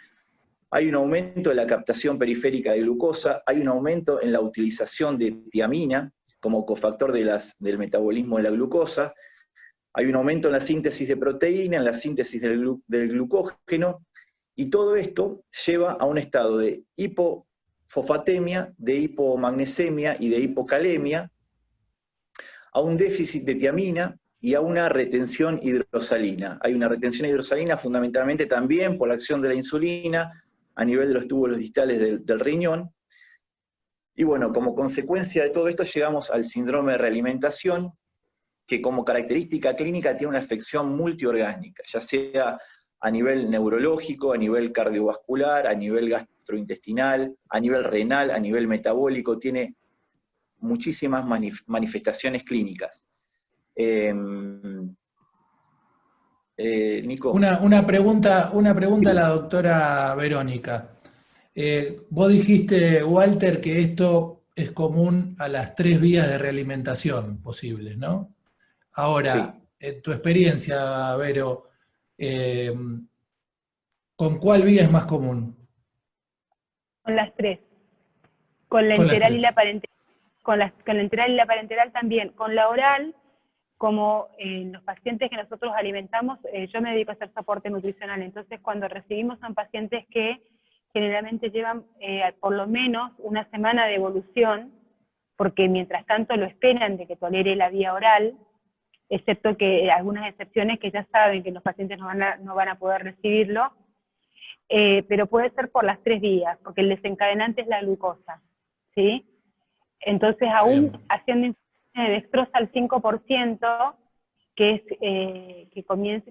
Hay un aumento de la captación periférica de glucosa, hay un aumento en la utilización de tiamina como cofactor del metabolismo de la glucosa, hay un aumento en la síntesis de proteína, en la síntesis del glucógeno, y todo esto lleva a un estado de hipofosfatemia, de hipomagnesemia y de hipocalemia, a un déficit de tiamina y a una retención hidrosalina. Hay una retención hidrosalina fundamentalmente también por la acción de la insulina a nivel de los túbulos distales del riñón. Y bueno, como consecuencia de todo esto llegamos al síndrome de realimentación, que como característica clínica tiene una afección multiorgánica, ya sea a nivel neurológico, a nivel cardiovascular, a nivel gastrointestinal, a nivel renal, a nivel metabólico, tiene muchísimas manifestaciones clínicas. Nico. Una pregunta a la doctora Verónica. Vos dijiste, Walter, que esto es común a las tres vías de realimentación posibles, ¿no? Ahora, Sí. en tu experiencia, Vero, ¿con cuál vía es más común? Con las tres. Con la Con las enteral y tres. la parenteral. Con la enteral y la parenteral también. Con la oral, como los pacientes que nosotros alimentamos, yo me dedico a hacer soporte nutricional, entonces cuando recibimos a pacientes que generalmente llevan por lo menos una semana de evolución, porque mientras tanto lo esperan de que tolere la vía oral, excepto que algunas excepciones que ya saben que los pacientes no van a poder recibirlo, pero puede ser por las tres vías, porque el desencadenante es la glucosa, ¿sí? Entonces, aún haciendo infusiones de dextrosa al 5%, que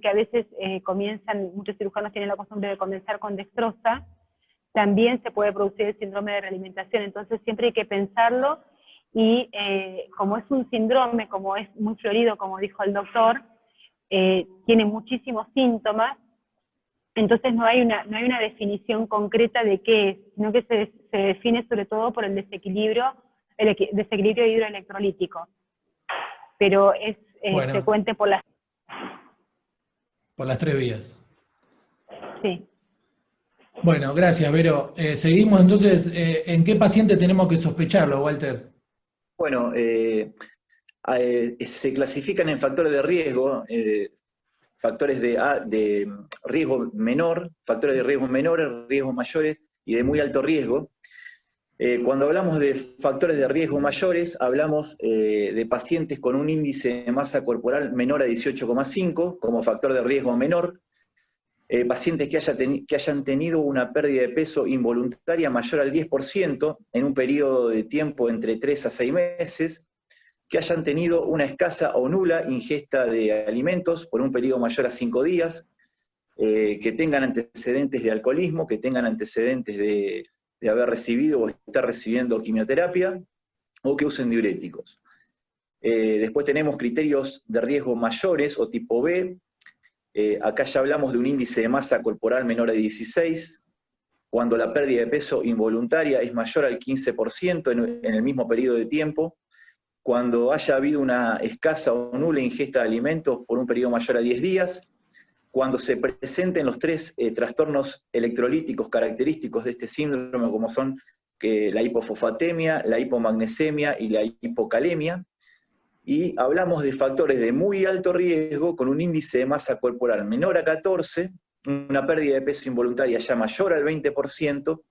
a veces comienzan, muchos cirujanos tienen la costumbre de comenzar con dextrosa, también se puede producir el síndrome de realimentación. Entonces siempre hay que pensarlo, y como es un síndrome, como es muy florido, como dijo el doctor, tiene muchísimos síntomas, entonces no hay una definición concreta de qué es, sino que se define sobre todo por el desequilibrio hidroelectrolítico. Pero es Bueno, frecuente por las... por las tres vías. Sí. Bueno, gracias, Vero. Seguimos entonces, ¿en qué paciente tenemos que sospecharlo, Walter? Bueno, se clasifican en factores de riesgo, factores de riesgo menor, factores de riesgo menores, riesgos mayores y de muy alto riesgo. Cuando hablamos de factores de riesgo mayores, hablamos de pacientes con un índice de masa corporal menor a 18,5 como factor de riesgo menor, pacientes que hayan tenido una pérdida de peso involuntaria mayor al 10% en un periodo de tiempo entre 3 a 6 meses, que hayan tenido una escasa o nula ingesta de alimentos por un periodo mayor a 5 días, que tengan antecedentes de alcoholismo, que tengan antecedentes de haber recibido o estar recibiendo quimioterapia, o que usen diuréticos. Después tenemos criterios de riesgo mayores o tipo B. Acá ya hablamos de un índice de masa corporal menor a 16, cuando la pérdida de peso involuntaria es mayor al 15% en el mismo periodo de tiempo, cuando haya habido una escasa o nula ingesta de alimentos por un periodo mayor a 10 días, cuando se presenten los 3 trastornos electrolíticos característicos de este síndrome, como son la hipofosfatemia, la hipomagnesemia y la hipocalemia, y hablamos de factores de muy alto riesgo con un índice de masa corporal menor a 14, una pérdida de peso involuntaria ya mayor al 20%,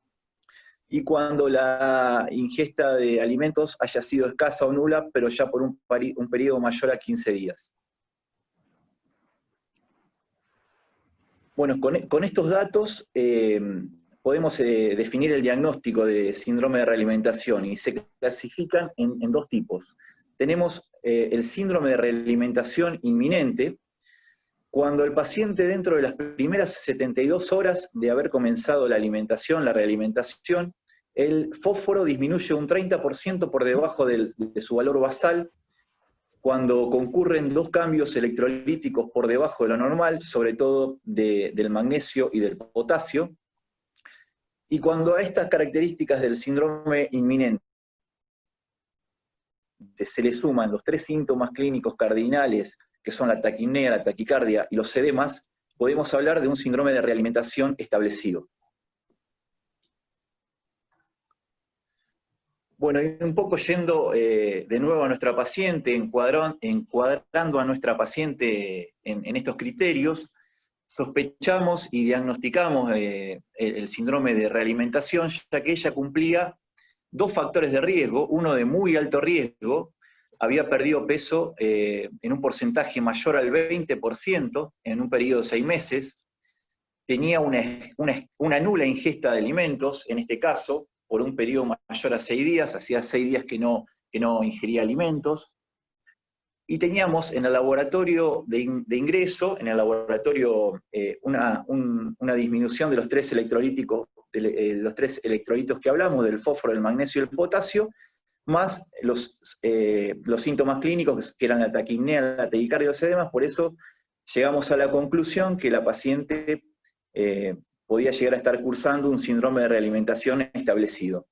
y cuando la ingesta de alimentos haya sido escasa o nula, pero ya por un periodo mayor a 15 días. Bueno, con estos datos podemos definir el diagnóstico de síndrome de realimentación, y se clasifican en 2 tipos. Tenemos el síndrome de realimentación inminente, cuando el paciente dentro de las primeras 72 horas de haber comenzado la alimentación, la realimentación, el fósforo disminuye un 30% por debajo de su valor basal, cuando concurren 2 cambios electrolíticos por debajo de lo normal, sobre todo del magnesio y del potasio, y cuando a estas características del síndrome inminente se le suman los 3 síntomas clínicos cardinales, que son la taquipnea, la taquicardia y los edemas, podemos hablar de un síndrome de realimentación establecido. Bueno, y un poco yendo de nuevo a nuestra paciente, encuadrando a nuestra paciente en estos criterios, sospechamos y diagnosticamos el síndrome de realimentación, ya que ella cumplía 2 factores de riesgo, uno de muy alto riesgo, había perdido peso en un porcentaje mayor al 20% en un periodo de 6 meses, tenía una nula ingesta de alimentos, en este caso, por un periodo mayor a 6 días, hacía 6 días que no ingería alimentos, y teníamos en el laboratorio de ingreso, en el laboratorio, una disminución de los 3 electrolíticos, los 3 electrolitos que hablamos, del fósforo, el magnesio y el potasio, más los síntomas clínicos, que eran la taquipnea, la taquicardia y los edemas. Por eso llegamos a la conclusión que la paciente podía llegar a estar cursando un síndrome de realimentación establecido,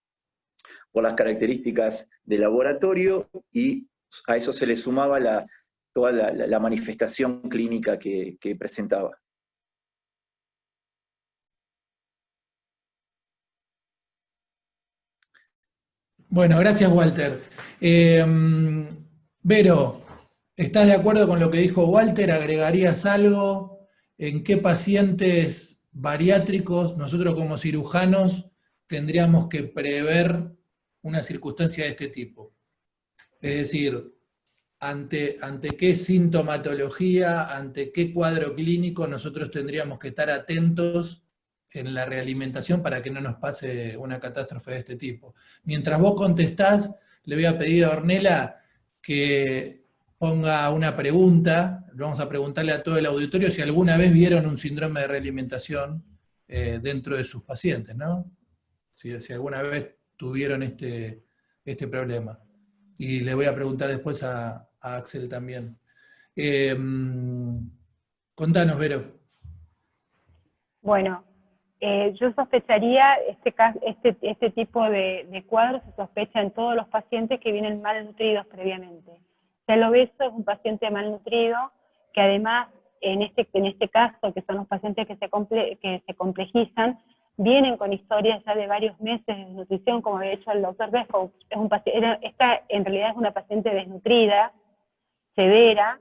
por las características del laboratorio, y a eso se le sumaba toda la manifestación clínica que presentaba. Bueno, gracias, Walter. Vero, ¿estás de acuerdo con lo que dijo Walter? ¿Agregarías algo? ¿En qué pacientes bariátricos nosotros como cirujanos tendríamos que prever una circunstancia de este tipo? Es decir, ¿ante qué sintomatología, ante qué cuadro clínico nosotros tendríamos que estar atentos en la realimentación para que no nos pase una catástrofe de este tipo? Mientras vos contestás, le voy a pedir a Ornella que ponga una pregunta. Vamos a preguntarle a todo el auditorio si alguna vez vieron un síndrome de realimentación dentro de sus pacientes, ¿no? Si alguna vez tuvieron este problema. Y le voy a preguntar después a Axel también. Contanos, Vero. Bueno, yo sospecharía este tipo de cuadros se sospecha en todos los pacientes que vienen malnutridos previamente. El obeso es un paciente malnutrido que además, en este caso, que son los pacientes que se complejizan, vienen con historias ya de varios meses de desnutrición, como había hecho el doctor Besco. Esta en realidad es una paciente desnutrida, severa,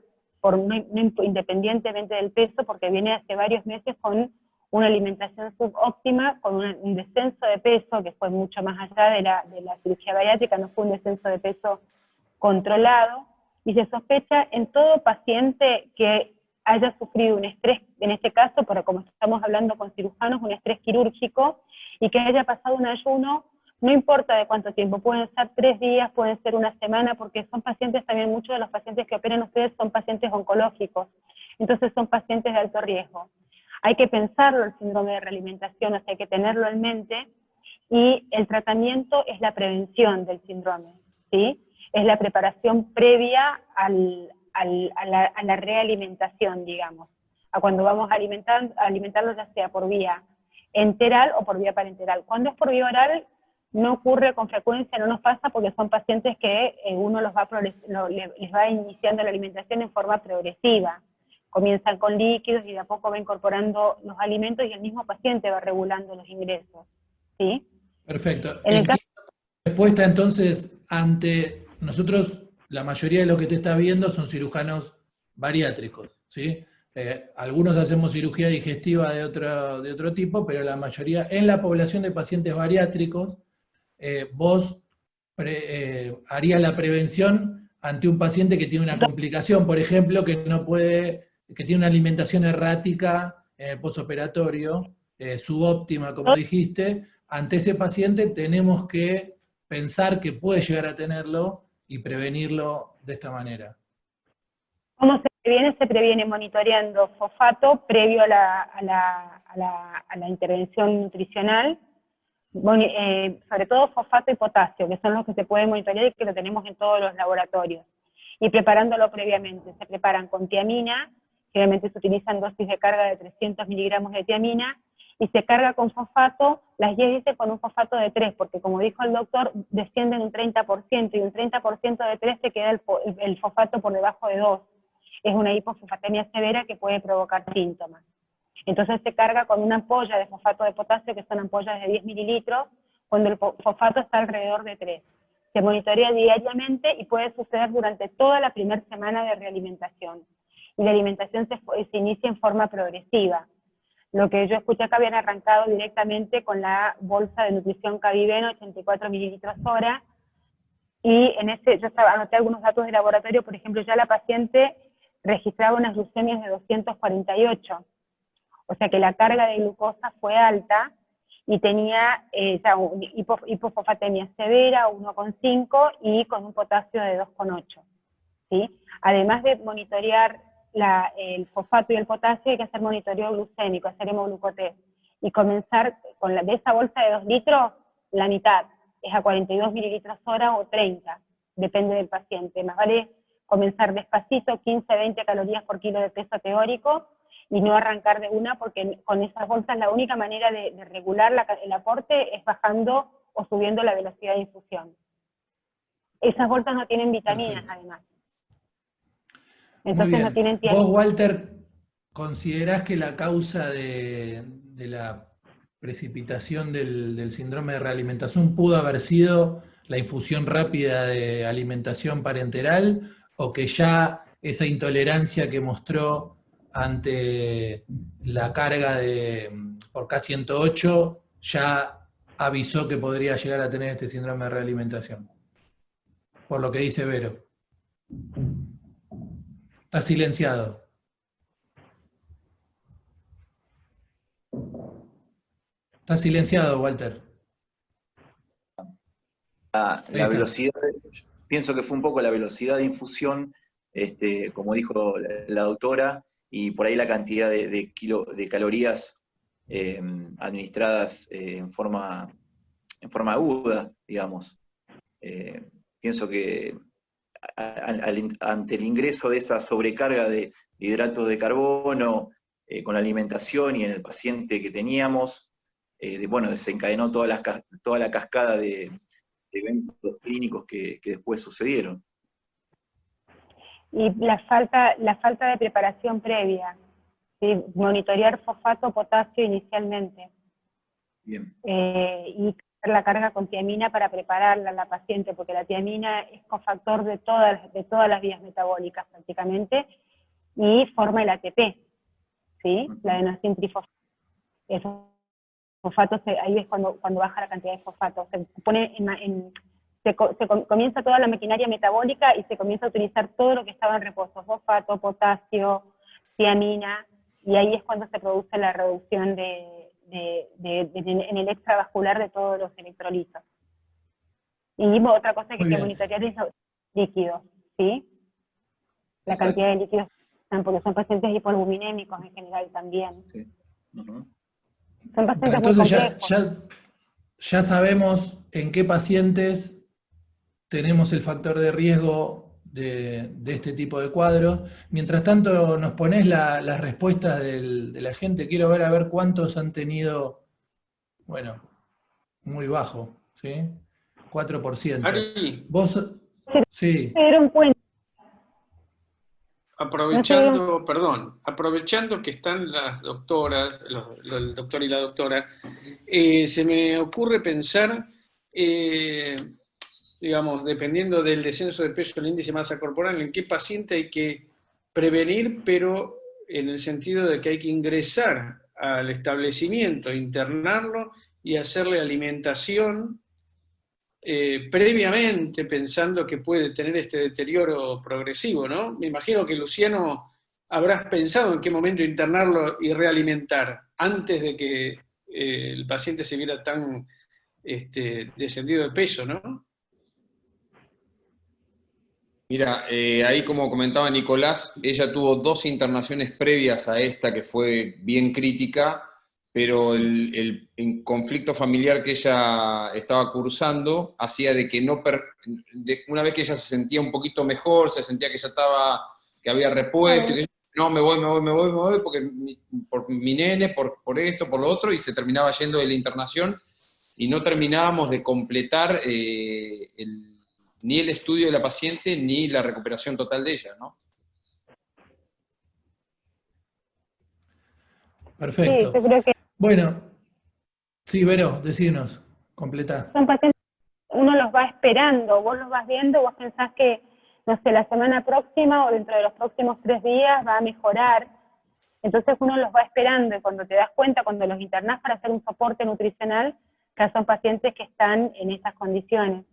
independientemente del peso, porque viene hace varios meses con una alimentación subóptima, con un descenso de peso que fue mucho más allá de la cirugía bariátrica, no fue un descenso de peso controlado, y se sospecha en todo paciente que haya sufrido un estrés, en este caso, pero como estamos hablando con cirujanos, un estrés quirúrgico, y que haya pasado un ayuno, no importa de cuánto tiempo, pueden ser 3 días, pueden ser una semana, porque son pacientes también, muchos de los pacientes que operan ustedes son pacientes oncológicos, entonces son pacientes de alto riesgo. Hay que pensarlo el síndrome de realimentación, o sea, hay que tenerlo en mente, y el tratamiento es la prevención del síndrome, ¿sí? Es la preparación previa a la realimentación, digamos, a cuando vamos a alimentarlo ya sea por vía enteral o por vía parenteral. Cuando es por vía oral, no ocurre con frecuencia, no nos pasa porque son pacientes que uno les va iniciando la alimentación en forma progresiva. Comienzan con líquidos y de a poco va incorporando los alimentos y el mismo paciente va regulando los ingresos, ¿sí? Perfecto. En el caso Respuesta entonces, ante nosotros, la mayoría de lo que te está viendo son cirujanos bariátricos, ¿sí? Algunos hacemos cirugía digestiva de otro tipo, pero la mayoría, en la población de pacientes bariátricos, vos harías la prevención ante un paciente que tiene una complicación, por ejemplo, que tiene una alimentación errática en el posoperatorio, subóptima, como dijiste. Ante ese paciente tenemos que pensar que puede llegar a tenerlo y prevenirlo de esta manera. ¿Cómo se previene? Se previene monitoreando fosfato previo a la intervención nutricional, sobre todo fosfato y potasio, que son los que se pueden monitorear y que lo tenemos en todos los laboratorios. Y preparándolo previamente, se preparan con tiamina, generalmente se utilizan dosis de carga de 300 miligramos de tiamina, y se carga con fosfato, las guías dicen con un fosfato de 3, porque como dijo el doctor, descienden un 30%, y un 30% de 3 se queda el fosfato por debajo de 2. Es una hipofosfatemia severa que puede provocar síntomas. Entonces se carga con una ampolla de fosfato de potasio, que son ampollas de 10 mililitros, cuando el fosfato está alrededor de 3. Se monitorea diariamente y puede suceder durante toda la primera semana de realimentación. Y la alimentación se inicia en forma progresiva. Lo que yo escuché acá, habían arrancado directamente con la bolsa de nutrición Caviven, 84 mililitros hora, y yo anoté algunos datos de laboratorio. Por ejemplo, ya la paciente registraba unas glucemias de 248, o sea que la carga de glucosa fue alta, y tenía hipofosfatemia severa, 1,5, y con un potasio de 2,8, ¿sí? Además de monitorear el fosfato y el potasio, hay que hacer monitoreo glucémico, hacer hemoglucotest, y comenzar de esa bolsa de 2 litros, la mitad, es a 42 mililitros hora o 30, depende del paciente. Más vale comenzar despacito, 15-20 calorías por kilo de peso teórico, y no arrancar de una, porque con esas bolsas la única manera de regular el aporte es bajando o subiendo la velocidad de infusión. Esas bolsas no tienen vitaminas, además. Entonces no tienen tiempo. ¿Vos, Walter, considerás que la causa de la precipitación del síndrome de realimentación pudo haber sido la infusión rápida de alimentación parenteral, o que ya esa intolerancia que mostró ante la carga por K108 ya avisó que podría llegar a tener este síndrome de realimentación? Por lo que dice Vero. Está silenciado. Está silenciado, Walter. La velocidad, pienso que fue un poco la velocidad de infusión, como dijo la doctora, y por ahí la cantidad de calorías administradas en forma aguda, digamos. Pienso que ante el ingreso de esa sobrecarga de hidratos de carbono con la alimentación y en el paciente que teníamos, desencadenó toda la cascada de eventos clínicos que después sucedieron. Y la falta de preparación previa, ¿sí? Monitorear fosfato, potasio inicialmente. Bien. Y la carga con tiamina para prepararla a la paciente, porque la tiamina es cofactor de todas las vías metabólicas prácticamente, y forma el ATP, ¿sí? La adenosín trifosfato. Ahí es cuando baja la cantidad de fosfato. Se pone comienza toda la maquinaria metabólica y se comienza a utilizar todo lo que estaba en reposo, fosfato, potasio, tiamina, y ahí es cuando se produce la reducción en el extravascular de todos los electrolitos. Y otra cosa que hay que monitorear es los líquidos, ¿sí? La cantidad de líquidos, porque son pacientes hipoalbuminémicos en general también. Sí. Son pacientes entonces muy complejos. ya sabemos en qué pacientes tenemos el factor de riesgo de este tipo de cuadros. Mientras tanto, nos ponés las respuestas de la gente. Quiero ver a ver cuántos han tenido, bueno, muy bajo, ¿sí? 4%. Ari, ¿Vos? Sí. Se dieron cuenta. Aprovechando que están las doctoras, el doctor y la doctora, se me ocurre pensar, digamos, dependiendo del descenso de peso del índice de masa corporal, en qué paciente hay que prevenir, pero en el sentido de que hay que ingresar al establecimiento, internarlo y hacerle alimentación previamente, pensando que puede tener este deterioro progresivo, ¿no? Me imagino que, Luciano, habrás pensado en qué momento internarlo y realimentar, antes de que el paciente se viera tan descendido de peso, ¿no? Mira, ahí como comentaba Nicolás, ella tuvo 2 internaciones previas a esta que fue bien crítica, pero el conflicto familiar que ella estaba cursando hacía de que una vez que ella se sentía un poquito mejor, se sentía que ya que había repuesto, y que no, me voy, porque por mi nene, por esto, por lo otro, y se terminaba yendo de la internación, y no terminábamos de completar ni el estudio de la paciente, ni la recuperación total de ella, ¿no? Perfecto. Sí, yo creo que Bueno, sí, Vero, decinos, completá. son pacientes, uno los va esperando, vos los vas viendo, vos pensás que, no sé, la semana próxima o dentro de los próximos 3 días va a mejorar, entonces uno los va esperando y cuando te das cuenta, cuando los internás para hacer un soporte nutricional, ya son pacientes que están en esas condiciones,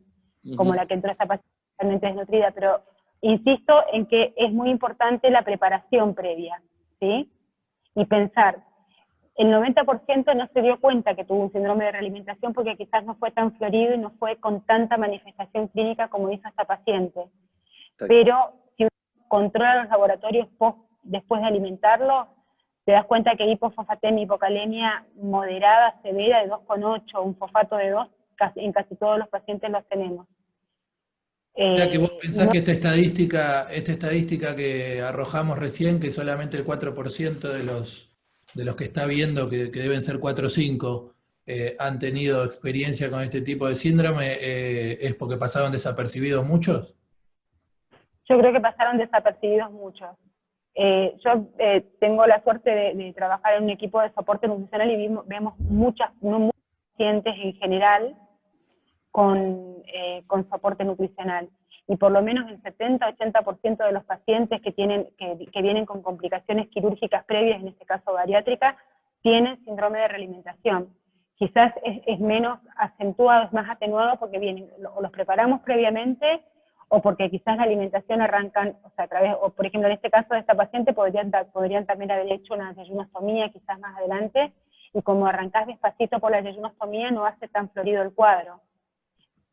como la que entró esa paciente totalmente desnutrida, pero insisto en que es muy importante la preparación previa, ¿sí? Y pensar, el 90% no se dio cuenta que tuvo un síndrome de realimentación porque quizás no fue tan florido y no fue con tanta manifestación clínica como hizo esta paciente. Exacto. Pero si uno controla los laboratorios después de alimentarlo, te das cuenta que hay hipofosfatemia, hipocalemia moderada, severa de 2,8, un fosfato de 2, en casi todos los pacientes los tenemos. O sea que vos pensás que esta estadística que arrojamos recién, que solamente el 4% de los que está viendo, que deben ser 4 o 5, han tenido experiencia con este tipo de síndrome, ¿es porque pasaron desapercibidos muchos? Yo creo que pasaron desapercibidos muchos. Yo tengo la suerte de trabajar en un equipo de soporte nutricional y vemos muchos pacientes en general con soporte nutricional. Y por lo menos el 70-80% de los pacientes que vienen con complicaciones quirúrgicas previas, en este caso bariátrica, tienen síndrome de realimentación. Quizás es menos acentuado, es más atenuado porque o los preparamos previamente o porque quizás la alimentación arrancan, o sea, o por ejemplo en este caso de esta paciente podrían también haber hecho una yeyunostomía quizás más adelante, y como arrancás despacito por la yeyunostomía no hace tan florido el cuadro.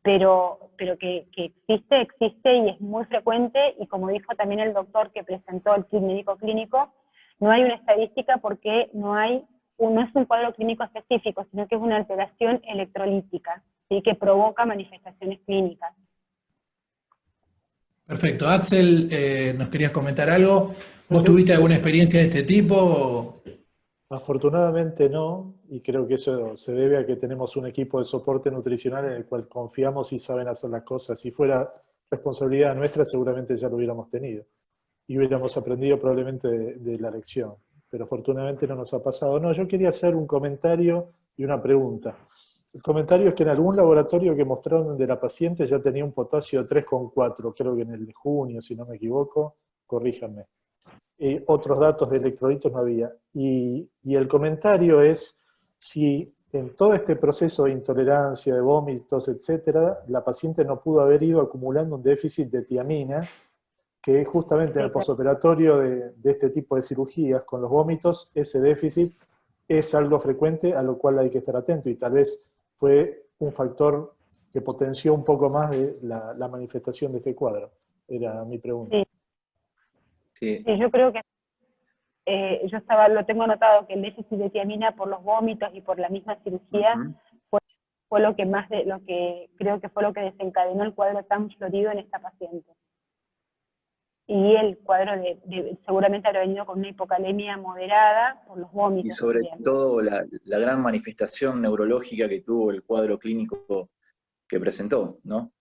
Pero que existe y es muy frecuente, y como dijo también el doctor que presentó el kit médico clínico, no hay una estadística porque no es un cuadro clínico específico, sino que es una alteración electrolítica, ¿sí? Que provoca manifestaciones clínicas. Perfecto. Axel, ¿nos querías comentar algo? ¿Vos tuviste alguna experiencia de este tipo? Afortunadamente no, y creo que eso se debe a que tenemos un equipo de soporte nutricional en el cual confiamos y saben hacer las cosas. Si fuera responsabilidad nuestra, seguramente ya lo hubiéramos tenido. Y hubiéramos aprendido probablemente de la lección. Pero afortunadamente no nos ha pasado. No, yo quería hacer un comentario y una pregunta. El comentario es que en algún laboratorio que mostraron de la paciente ya tenía un potasio de 3,4, creo que en el de junio, si no me equivoco, corríjanme. Otros datos de electrolitos no había. Y el comentario es si en todo este proceso de intolerancia, de vómitos, etcétera, la paciente no pudo haber ido acumulando un déficit de tiamina, que justamente en el posoperatorio de este tipo de cirugías, con los vómitos, ese déficit es algo frecuente a lo cual hay que estar atento, y tal vez fue un factor que potenció un poco más de la manifestación de este cuadro. Era mi pregunta. Sí. Sí. Sí, yo creo que lo tengo anotado, que el déficit de tiamina por los vómitos y por la misma cirugía fue lo que creo que fue lo que desencadenó el cuadro tan florido en esta paciente. Y el cuadro seguramente habrá venido con una hipocalemia moderada por los vómitos. Y sobre todo la gran manifestación neurológica que tuvo el cuadro clínico que presentó, ¿no?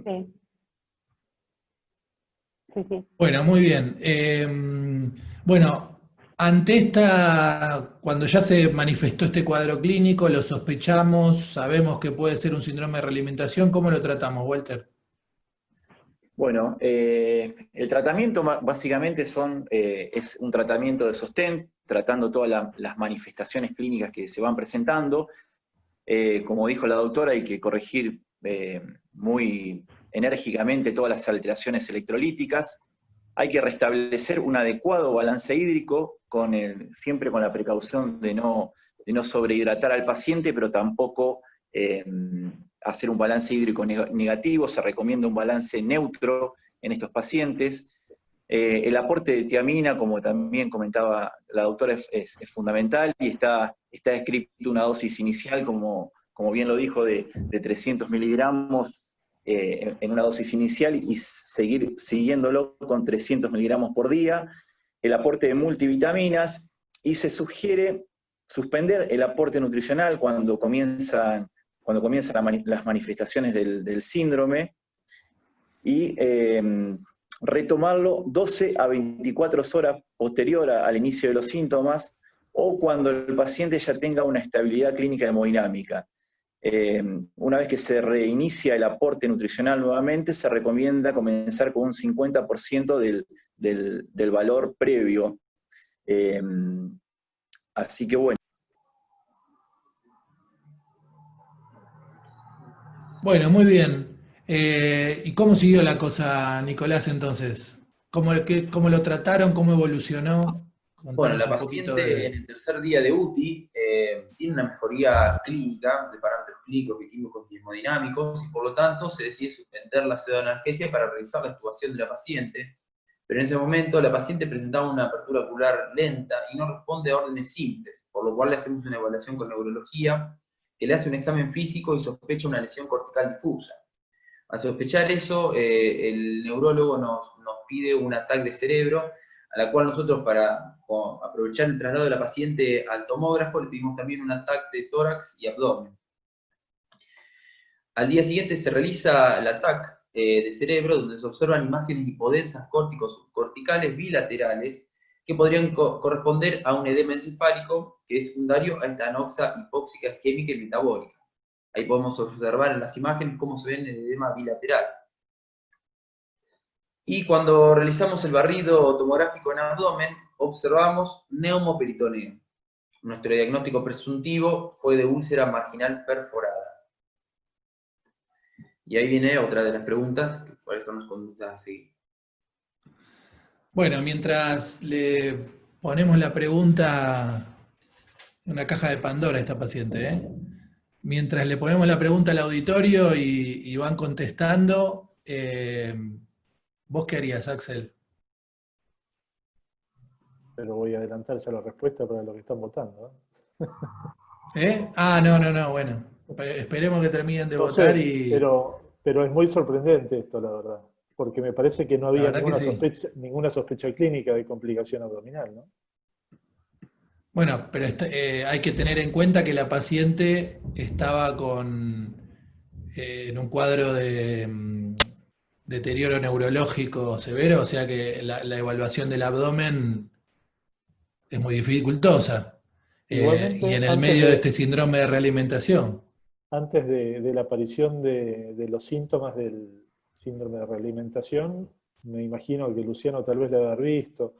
Sí. Sí. Bueno, muy bien. Bueno, ante cuando ya se manifestó este cuadro clínico, lo sospechamos, sabemos que puede ser un síndrome de realimentación, ¿cómo lo tratamos, Walter? Bueno, el tratamiento básicamente es un tratamiento de sostén, tratando todas las manifestaciones clínicas que se van presentando. Como dijo la doctora, hay que corregir muy enérgicamente todas las alteraciones electrolíticas. Hay que restablecer un adecuado balance hídrico, siempre con la precaución de no sobrehidratar al paciente, pero tampoco hacer un balance hídrico negativo. Se recomienda un balance neutro en estos pacientes. El aporte de tiamina, como también comentaba la doctora, es fundamental, y está descrito una dosis inicial, como bien lo dijo, de 300 miligramos en una dosis inicial, y seguir siguiéndolo con 300 miligramos por día. El aporte de multivitaminas, y se sugiere suspender el aporte nutricional cuando comienzan las manifestaciones del síndrome, y retomarlo 12 a 24 horas posterior al inicio de los síntomas, o cuando el paciente ya tenga una estabilidad clínica hemodinámica. Una vez que se reinicia el aporte nutricional nuevamente, se recomienda comenzar con un 50% del valor previo. Así que bueno. Bueno, muy bien. ¿Y cómo siguió la cosa, Nicolás, entonces? ¿Cómo lo trataron? ¿Cómo evolucionó? Bueno, la paciente en el tercer día de UTI tiene una mejoría clínica de parámetros clínicos, bioquímicos y hemodinámicos, y por lo tanto se decide suspender la pseudoanalgesia para realizar la intubación de la paciente. Pero en ese momento la paciente presentaba una apertura ocular lenta y no responde a órdenes simples, por lo cual le hacemos una evaluación con neurología, que le hace un examen físico y sospecha una lesión cortical difusa. Al sospechar eso, el neurólogo nos pide un ataque de cerebro, a la cual nosotros, para aprovechar el traslado de la paciente al tomógrafo, le pedimos también un ataque de tórax y abdomen. Al día siguiente se realiza el ataque de cerebro, donde se observan imágenes hipodensas córticos-subcorticales bilaterales, que podrían corresponder a un edema encefálico que es secundario a esta anoxia hipóxica isquémica y metabólica. Ahí podemos observar en las imágenes cómo se ve el edema bilateral. Y cuando realizamos el barrido tomográfico en abdomen, observamos neumoperitoneo. Nuestro diagnóstico presuntivo fue de úlcera marginal perforada. Y ahí viene otra de las preguntas, cuáles son las conductas a seguir. Bueno, mientras le ponemos la pregunta, una caja de Pandora a esta paciente, mientras le ponemos la pregunta al auditorio y van contestando, ¿vos qué harías, Axel? Pero voy a adelantar ya la respuesta para los que están votando. No, bueno. Esperemos que terminen de votar y... Pero es muy sorprendente esto, la verdad. Porque me parece que no había ninguna sospecha clínica de complicación abdominal, ¿no? Bueno, pero hay que tener en cuenta que la paciente estaba en un cuadro de deterioro neurológico severo, o sea que la evaluación del abdomen es muy dificultosa. Igualmente, y en el antes medio de- de este síndrome de realimentación. Antes de la aparición de los síntomas del síndrome de realimentación, me imagino que Luciano tal vez lo debe haber visto,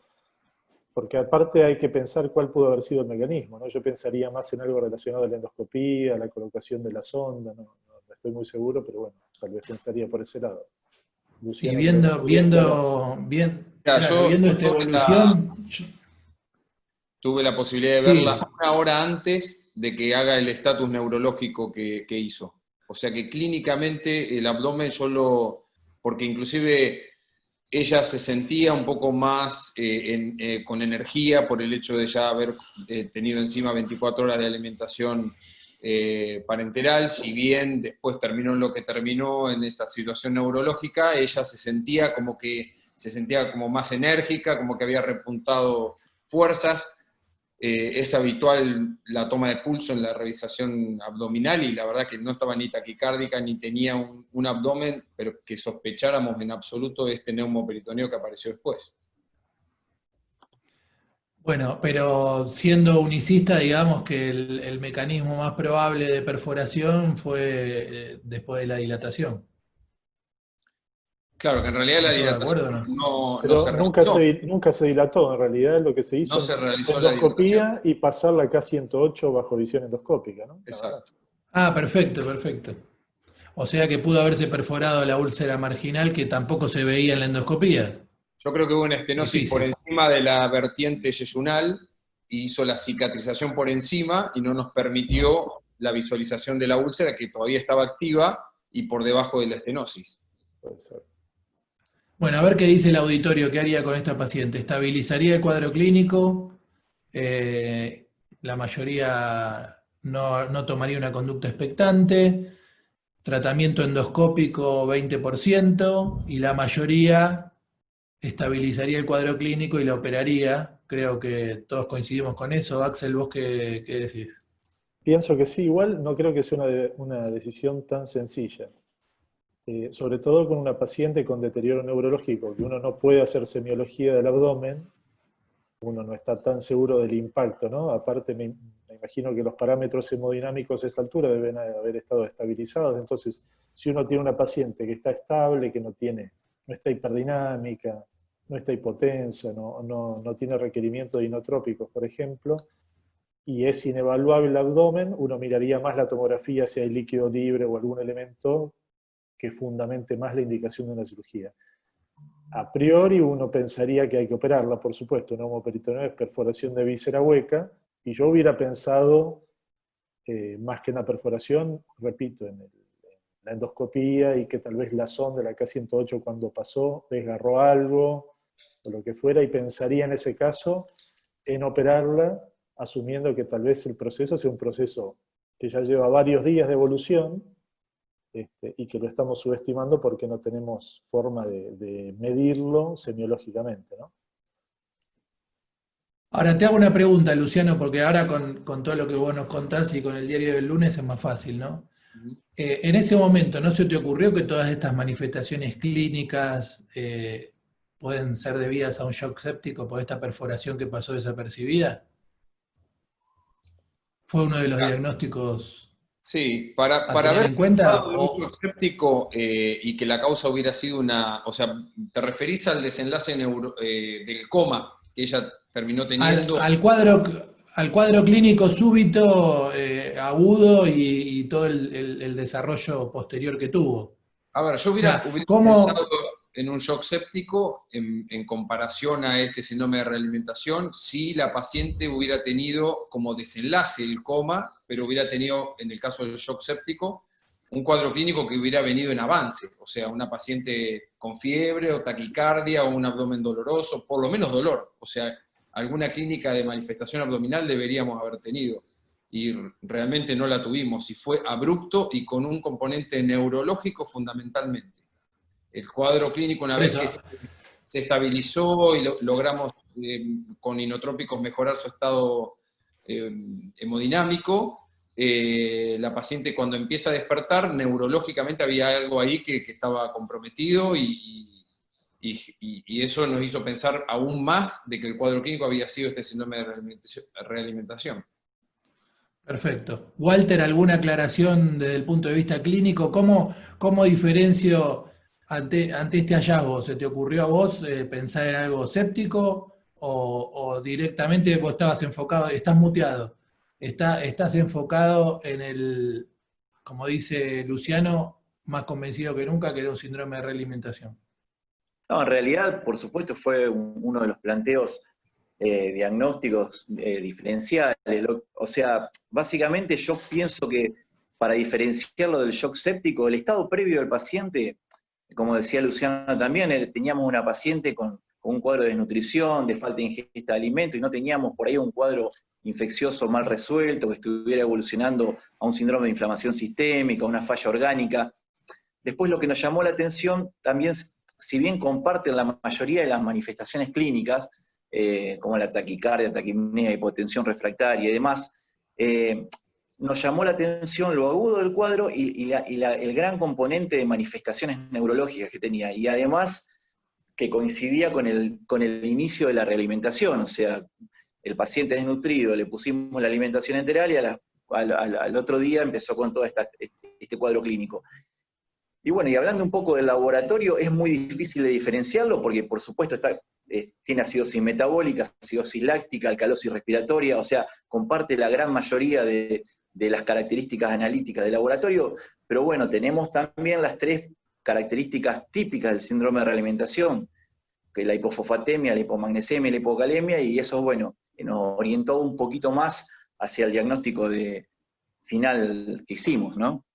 porque aparte hay que pensar cuál pudo haber sido el mecanismo, ¿no? Yo pensaría más en algo relacionado a la endoscopía, a la colocación de la sonda, no estoy muy seguro, pero bueno, tal vez pensaría por ese lado. Y Luciano creo que podría aclarar. Mira, claro, viendo esta evolución, tuve la posibilidad de sí, verla una hora antes de que haga el estatus neurológico que hizo. O sea que clínicamente el abdomen porque inclusive ella se sentía un poco más con energía por el hecho de ya haber tenido encima 24 horas de alimentación parenteral, si bien después terminó en lo que terminó en esta situación neurológica, ella se sentía como más enérgica, como que había repuntado fuerzas. Es habitual la toma de pulso en la revisación abdominal y la verdad que no estaba ni taquicárdica ni tenía un abdomen, pero que sospecháramos en absoluto de este neumoperitoneo que apareció después. bueno, pero siendo unicista, digamos que el mecanismo más probable de perforación fue después de la dilatación. Claro, que en realidad la ¿Estamos de acuerdo o dilatación no? no se Pero nunca realizó, nunca se dilató, en realidad lo que se hizo no se en realizó la dilatación. endoscopía y pasar la K108 bajo visión endoscópica, ¿no? Nada más. Exacto. Ah, perfecto, perfecto. O sea que pudo haberse perforado la úlcera marginal que tampoco se veía en la endoscopía. Yo creo que hubo una estenosis por Difícil. encima de la vertiente yeyunal y hizo la cicatrización por encima y no nos permitió la visualización de la úlcera que todavía estaba activa y por debajo de la estenosis. Puede ser. Bueno, a ver qué dice el auditorio, qué haría con esta paciente. ¿Estabilizaría el cuadro clínico? La mayoría no tomaría una conducta expectante. Tratamiento endoscópico 20% y la mayoría estabilizaría el cuadro clínico y la operaría. Creo que todos coincidimos con eso. Axel, ¿vos qué decís? Pienso que sí, igual no creo que sea una decisión tan sencilla. Sobre todo con una paciente con deterioro neurológico, que uno no puede hacer semiología del abdomen, uno no está tan seguro del impacto, ¿no? Aparte me imagino que los parámetros hemodinámicos a esta altura deben haber estado estabilizados, entonces si uno tiene una paciente que está estable, que no está hiperdinámica, no está hipotensa, no tiene requerimiento de inotrópicos, por ejemplo, y es inevaluable el abdomen, uno miraría más la tomografía si hay líquido libre o algún elemento que fundamente más la indicación de una cirugía. A priori uno pensaría que hay que operarla, por supuesto, neumoperitoneo es perforación de víscera hueca, y yo hubiera pensado, más que en la perforación, repito, en la endoscopía y que tal vez la sonda de la K108 cuando pasó desgarró algo o lo que fuera, y pensaría en ese caso en operarla, asumiendo que tal vez el proceso sea un proceso que ya lleva varios días de evolución, y que lo estamos subestimando porque no tenemos forma de medirlo semiológicamente, ¿no? Ahora te hago una pregunta, Luciano, porque ahora con todo lo que vos nos contás y con el diario del lunes es más fácil, ¿no? En ese momento, ¿no se te ocurrió que todas estas manifestaciones clínicas pueden ser debidas a un shock séptico por esta perforación que pasó desapercibida? ¿Fue uno de los diagnósticos Sí, a para tener haber en cuenta? un shock séptico y que la causa hubiera sido o sea, ¿te referís al desenlace del coma que ella terminó teniendo? Al cuadro clínico súbito, agudo y todo el desarrollo posterior que tuvo. A ver, yo hubiera ¿Cómo? pensado en un shock séptico en comparación a este síndrome de realimentación si la paciente hubiera tenido como desenlace el coma, pero hubiera tenido, en el caso del shock séptico, un cuadro clínico que hubiera venido en avance, o sea, una paciente con fiebre o taquicardia o un abdomen doloroso, por lo menos dolor, o sea, alguna clínica de manifestación abdominal deberíamos haber tenido. Y realmente no la tuvimos, y fue abrupto y con un componente neurológico fundamentalmente. El cuadro clínico, una vez que se estabilizó y logramos con inotrópicos mejorar su estado hemodinámico, la paciente cuando empieza a despertar, neurológicamente había algo ahí que estaba comprometido y eso nos hizo pensar aún más de que el cuadro clínico había sido este síndrome de realimentación. Perfecto. Walter, ¿alguna aclaración desde el punto de vista clínico? ¿Cómo diferencio ante este hallazgo? ¿Se te ocurrió a vos pensar en algo séptico o directamente vos estabas enfocado, estás muteado, estás enfocado en el, como dice Luciano, más convencido que nunca que era un síndrome de realimentación? No, en realidad, por supuesto, fue uno de los planteos diagnósticos diferenciales. O sea, básicamente yo pienso que para diferenciarlo del shock séptico, el estado previo del paciente, como decía Luciano también, teníamos una paciente con un cuadro de desnutrición, de falta de ingesta de alimentos, y no teníamos por ahí un cuadro infeccioso mal resuelto, que estuviera evolucionando a un síndrome de inflamación sistémica, a una falla orgánica. Después lo que nos llamó la atención también, si bien comparten la mayoría de las manifestaciones clínicas, como la taquicardia, taquipnea, hipotensión refractaria y demás, nos llamó la atención lo agudo del cuadro y el gran componente de manifestaciones neurológicas que tenía, y además que coincidía con el inicio de la realimentación, o sea, el paciente desnutrido, le pusimos la alimentación enteral y al otro día empezó con todo este cuadro clínico. Y bueno, y hablando un poco del laboratorio, es muy difícil de diferenciarlo porque por supuesto tiene acidosis metabólica, acidosis láctica, alcalosis respiratoria, o sea, comparte la gran mayoría de las características analíticas del laboratorio, pero bueno, tenemos también las 3 características típicas del síndrome de realimentación, que es la hipofosfatemia, la hipomagnesemia y la hipocalemia, y eso, bueno, nos orientó un poquito más hacia el diagnóstico final que hicimos, ¿no?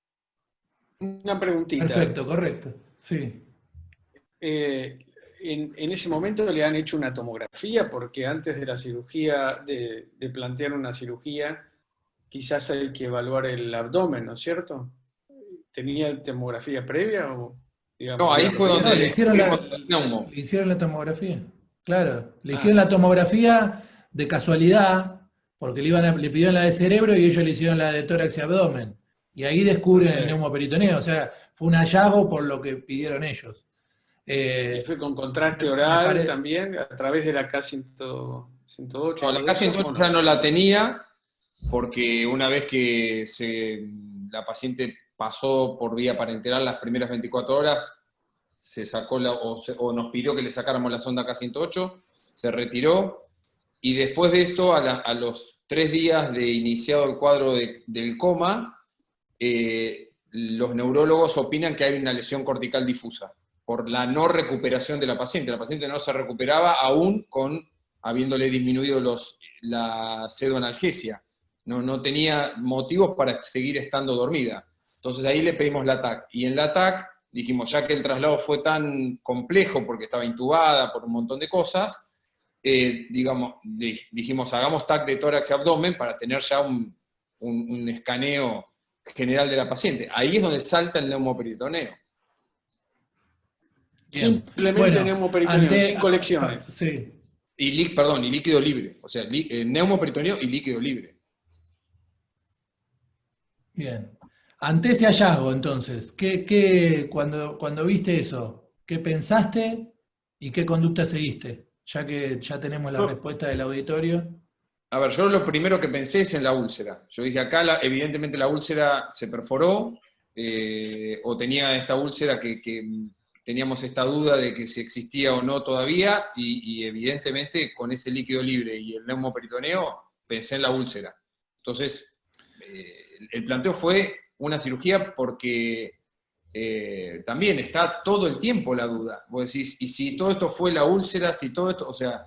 Una preguntita. Perfecto, correcto. Sí. En ese momento le han hecho una tomografía, porque antes de la cirugía, de plantear una cirugía, quizás hay que evaluar el abdomen, ¿no es cierto? ¿Tenía tomografía previa o...? Digamos, No, ahí fue donde le hicieron le hicieron la tomografía. Claro, le hicieron la tomografía de casualidad, porque le pidieron la de cerebro y ellos le hicieron la de tórax y abdomen. Y ahí descubren el neumoperitoneo, o sea, fue un hallazgo por lo que pidieron ellos. ¿Fue con contraste oral también, a través de la K108? No, la K108 ya no la tenía, porque una vez que la paciente pasó por vía parenteral las primeras 24 horas, se sacó o nos pidió que le sacáramos la sonda K108, se retiró, y después de esto, a los 3 días de iniciado el cuadro del coma, los neurólogos opinan que hay una lesión cortical difusa, por la no recuperación de la paciente. La paciente no se recuperaba aún habiéndole disminuido la pseudoanalgesia. No tenía motivos para seguir estando dormida. Entonces ahí le pedimos la TAC. Y en la TAC dijimos, ya que el traslado fue tan complejo porque estaba intubada por un montón de cosas, dijimos, hagamos TAC de tórax y abdomen para tener ya un escaneo general de la paciente. Ahí es donde salta el neumoperitoneo. Bien. Simplemente neumoperitoneo, sin colecciones. Sí. Y líquido libre. O sea, neumoperitoneo y líquido libre. Bien. Ante ese hallazgo, entonces, cuando viste eso, ¿qué pensaste y qué conducta seguiste? Ya que ya tenemos la respuesta del auditorio. A ver, yo lo primero que pensé es en la úlcera. Yo dije, acá evidentemente la úlcera se perforó, o tenía esta úlcera que teníamos esta duda de que si existía o no todavía, y evidentemente con ese líquido libre y el neumoperitoneo pensé en la úlcera. Entonces, el planteo fue una cirugía porque también está todo el tiempo la duda. Vos decís, y si todo esto fue la úlcera, si todo esto, o sea,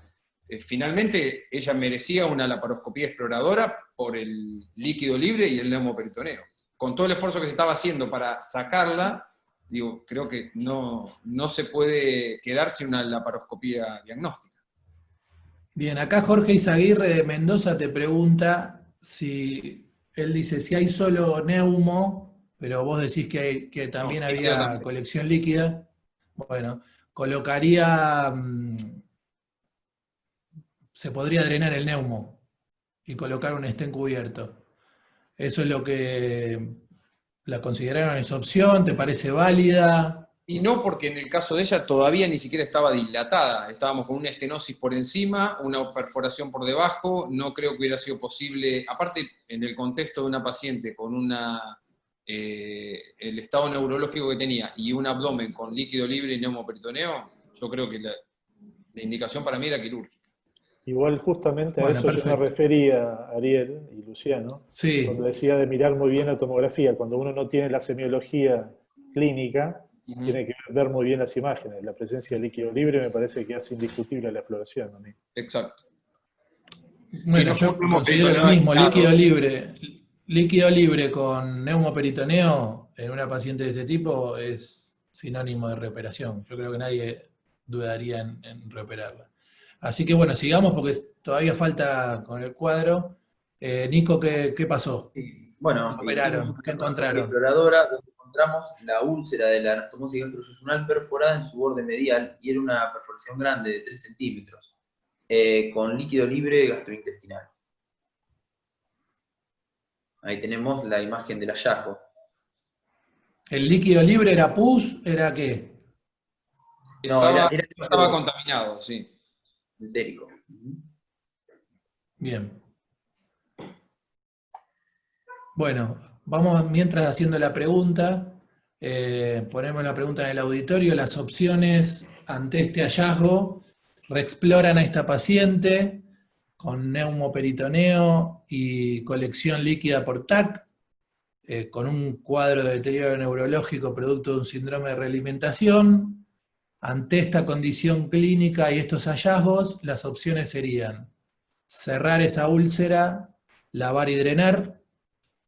finalmente ella merecía una laparoscopía exploradora por el líquido libre y el neumoperitoneo. Con todo el esfuerzo que se estaba haciendo para sacarla, digo, creo que no se puede quedar sin una laparoscopía diagnóstica. Bien, acá Jorge Izaguirre de Mendoza te pregunta él dice, si hay solo neumo, pero vos decís que también había colección líquida, bueno, colocaría, se podría drenar el neumo y colocar un stent cubierto. Eso es lo que la consideraron esa opción, ¿te parece válida? Y no, porque en el caso de ella todavía ni siquiera estaba dilatada. Estábamos con una estenosis por encima, una perforación por debajo. No creo que hubiera sido posible, aparte en el contexto de una paciente con el estado neurológico que tenía y un abdomen con líquido libre y neumoperitoneo, yo creo que la indicación para mí era quirúrgica. Igual justamente a Bueno, eso yo me perfecto. refería, Ariel y Luciano, Sí, cuando decía de mirar muy bien la tomografía. Cuando uno no tiene la semiología clínica, tiene que ver muy bien las imágenes. La presencia de líquido libre me parece que hace indiscutible la exploración a mí. Exacto. Si bueno, no fue yo un considero lo neumoperitoneo mismo, aislado, líquido libre con neumoperitoneo en una paciente de este tipo es sinónimo de reoperación. Yo creo que nadie dudaría en reoperarla. Así que bueno, sigamos porque todavía falta con el cuadro. Nico, ¿qué pasó? Sí. ¿Qué Bueno, hicimos operaron? una ¿Qué anatomía encontraron? exploradora donde encontramos la úlcera de la anastomosis gastroyeyunal perforada en su borde medial y era una perforación grande de 3 centímetros, con líquido libre gastrointestinal. Ahí tenemos la imagen del hallazgo. ¿El líquido libre era pus? ¿Era qué? No, estaba era estaba líquido contaminado, sí. entérico. Bien. Bueno, vamos mientras haciendo la pregunta. Ponemos la pregunta en el auditorio. Las opciones ante este hallazgo reexploran a esta paciente con neumoperitoneo y colección líquida por TAC, con un cuadro de deterioro neurológico producto de un síndrome de realimentación. Ante esta condición clínica y estos hallazgos, las opciones serían cerrar esa úlcera, lavar y drenar,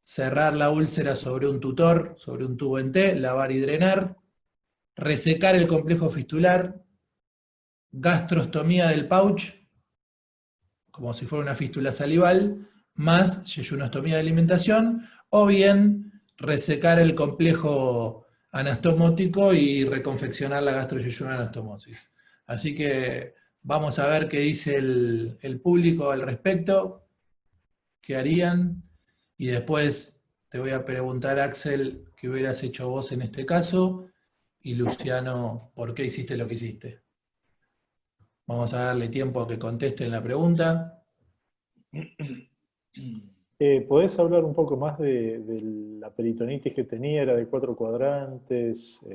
cerrar la úlcera sobre un tutor, sobre un tubo en T, lavar y drenar, resecar el complejo fistular, gastrostomía del pouch, como si fuera una fístula salival, más yeyunostomía de alimentación, o bien resecar el complejo anastomótico y reconfeccionar la gastroyeyunoanastomosis. Así que vamos a ver qué dice el público al respecto, qué harían, y después te voy a preguntar, Axel, qué hubieras hecho vos en este caso, y Luciano, por qué hiciste lo que hiciste. Vamos a darle tiempo a que contesten la pregunta. ¿Podés hablar un poco más de la peritonitis que tenía? ¿Era de 4 cuadrantes?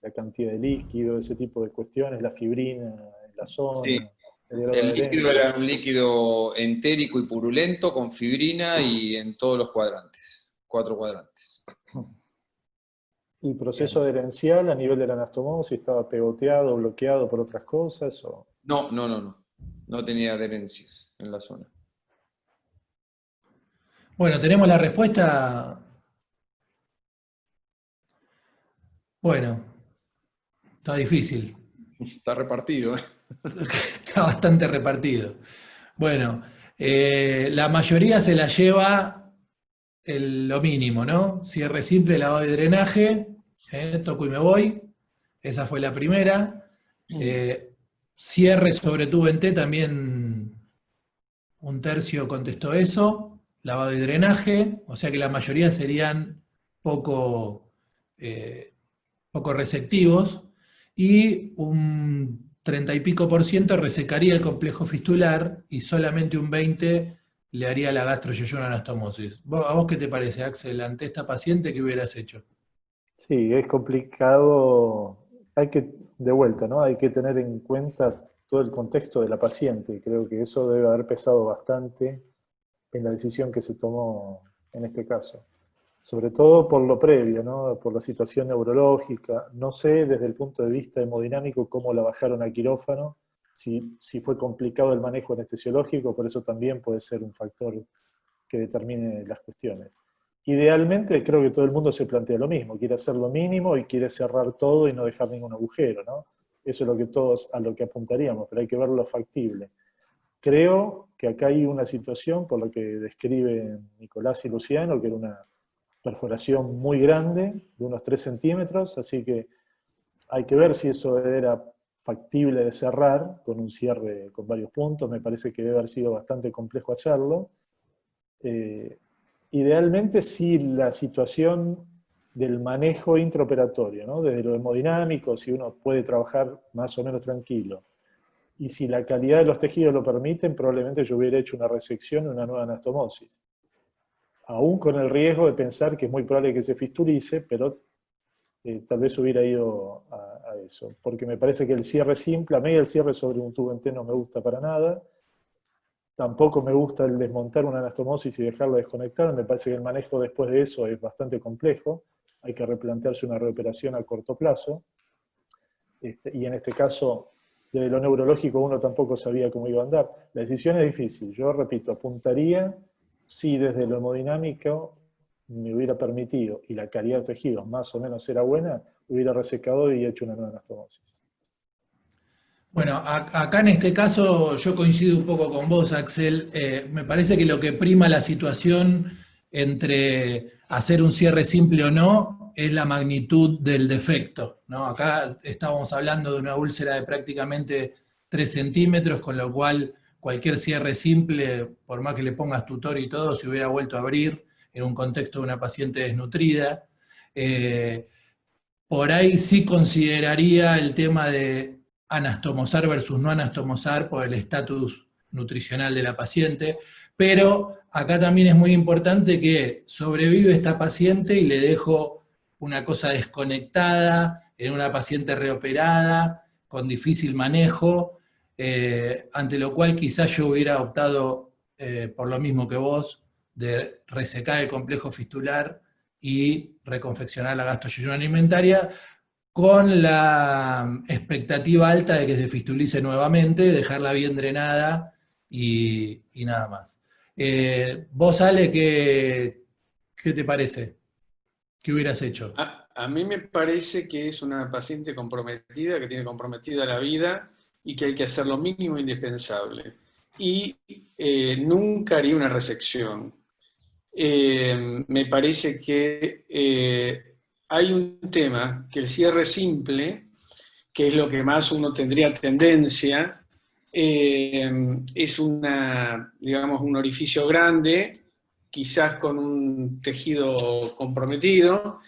¿La cantidad de líquido? Ese tipo de cuestiones, la fibrina en la Sí. zona, el grado de El líquido adherencia. era un líquido entérico y purulento con fibrina y en todos los cuadrantes, 4 cuadrantes. ¿Y proceso adherencial a nivel de la anastomosis estaba pegoteado, bloqueado por otras cosas? ¿O? No, no, no, no. No tenía adherencias en la zona. Bueno, tenemos la respuesta. Bueno, está difícil. Está repartido, ¿eh? Está bastante repartido. Bueno, la mayoría se la lleva lo mínimo, ¿no? Cierre simple, lavado y drenaje, toco y me voy. Esa fue la primera. Cierre sobre tubo en T, también un tercio contestó eso. Lavado y drenaje, o sea que la mayoría serían poco, poco receptivos. Y un 30 y pico por ciento resecaría el complejo fistular y solamente un 20 le haría la gastroyeyunoanastomosis. ¿A vos qué te parece, Axel? Ante esta paciente, ¿qué hubieras hecho? Sí, es complicado. Hay que, de vuelta, ¿no? Hay que tener en cuenta todo el contexto de la paciente. Creo que eso debe haber pesado bastante en la decisión que se tomó en este caso. Sobre todo por lo previo, ¿no? Por la situación neurológica. No sé desde el punto de vista hemodinámico cómo la bajaron a quirófano, si fue complicado el manejo anestesiológico, por eso también puede ser un factor que determine las cuestiones. Idealmente creo que todo el mundo se plantea lo mismo, quiere hacer lo mínimo y quiere cerrar todo y no dejar ningún agujero, ¿no? Eso es lo que todos a lo que apuntaríamos, pero hay que verlo factible. Creo que acá hay una situación, por lo que describen Nicolás y Luciano, que era una perforación muy grande, de unos 3 centímetros, así que hay que ver si eso era factible de cerrar con un cierre con varios puntos. Me parece que debe haber sido bastante complejo hacerlo. Idealmente, si la situación del manejo intraoperatorio, ¿no? Desde lo hemodinámico, si uno puede trabajar más o menos tranquilo. Y si la calidad de los tejidos lo permiten, probablemente yo hubiera hecho una resección y una nueva anastomosis. Aún con el riesgo de pensar que es muy probable que se fistulice, pero tal vez hubiera ido a eso. Porque me parece que el cierre simple, a mí el cierre sobre un tubo en T no me gusta para nada. Tampoco me gusta el desmontar una anastomosis y dejarla desconectada. Me parece que el manejo después de eso es bastante complejo. Hay que replantearse una reoperación a corto plazo. Y en este caso, desde lo neurológico uno tampoco sabía cómo iba a andar. La decisión es difícil. Yo repito, apuntaría si desde lo hemodinámico me hubiera permitido, y la calidad de tejidos más o menos era buena, hubiera resecado y hecho una nueva anastomosis. Bueno, acá en este caso yo coincido un poco con vos, Axel. Me parece que lo que prima la situación entre hacer un cierre simple o no es la magnitud del defecto, ¿no? Acá estábamos hablando de una úlcera de prácticamente 3 centímetros, con lo cual cualquier cierre simple, por más que le pongas tutor y todo, se hubiera vuelto a abrir en un contexto de una paciente desnutrida. Por ahí sí consideraría el tema de anastomosar versus no anastomosar por el estatus nutricional de la paciente, pero acá también es muy importante que sobrevive esta paciente y le dejo una cosa desconectada en una paciente reoperada, con difícil manejo, ante lo cual quizás yo hubiera optado por lo mismo que vos, de resecar el complejo fistular y reconfeccionar la gastrostomía alimentaria, con la expectativa alta de que se fistulice nuevamente, dejarla bien drenada y nada más. Vos, Ale, ¿qué te parece? ¿Qué hubieras hecho? A mí me parece que es una paciente comprometida, que tiene comprometida la vida y que hay que hacer lo mínimo indispensable. Y nunca haría una resección. Me parece que hay un tema, que el cierre simple, que es lo que más uno tendría tendencia, es digamos, un orificio grande, quizás con un tejido comprometido,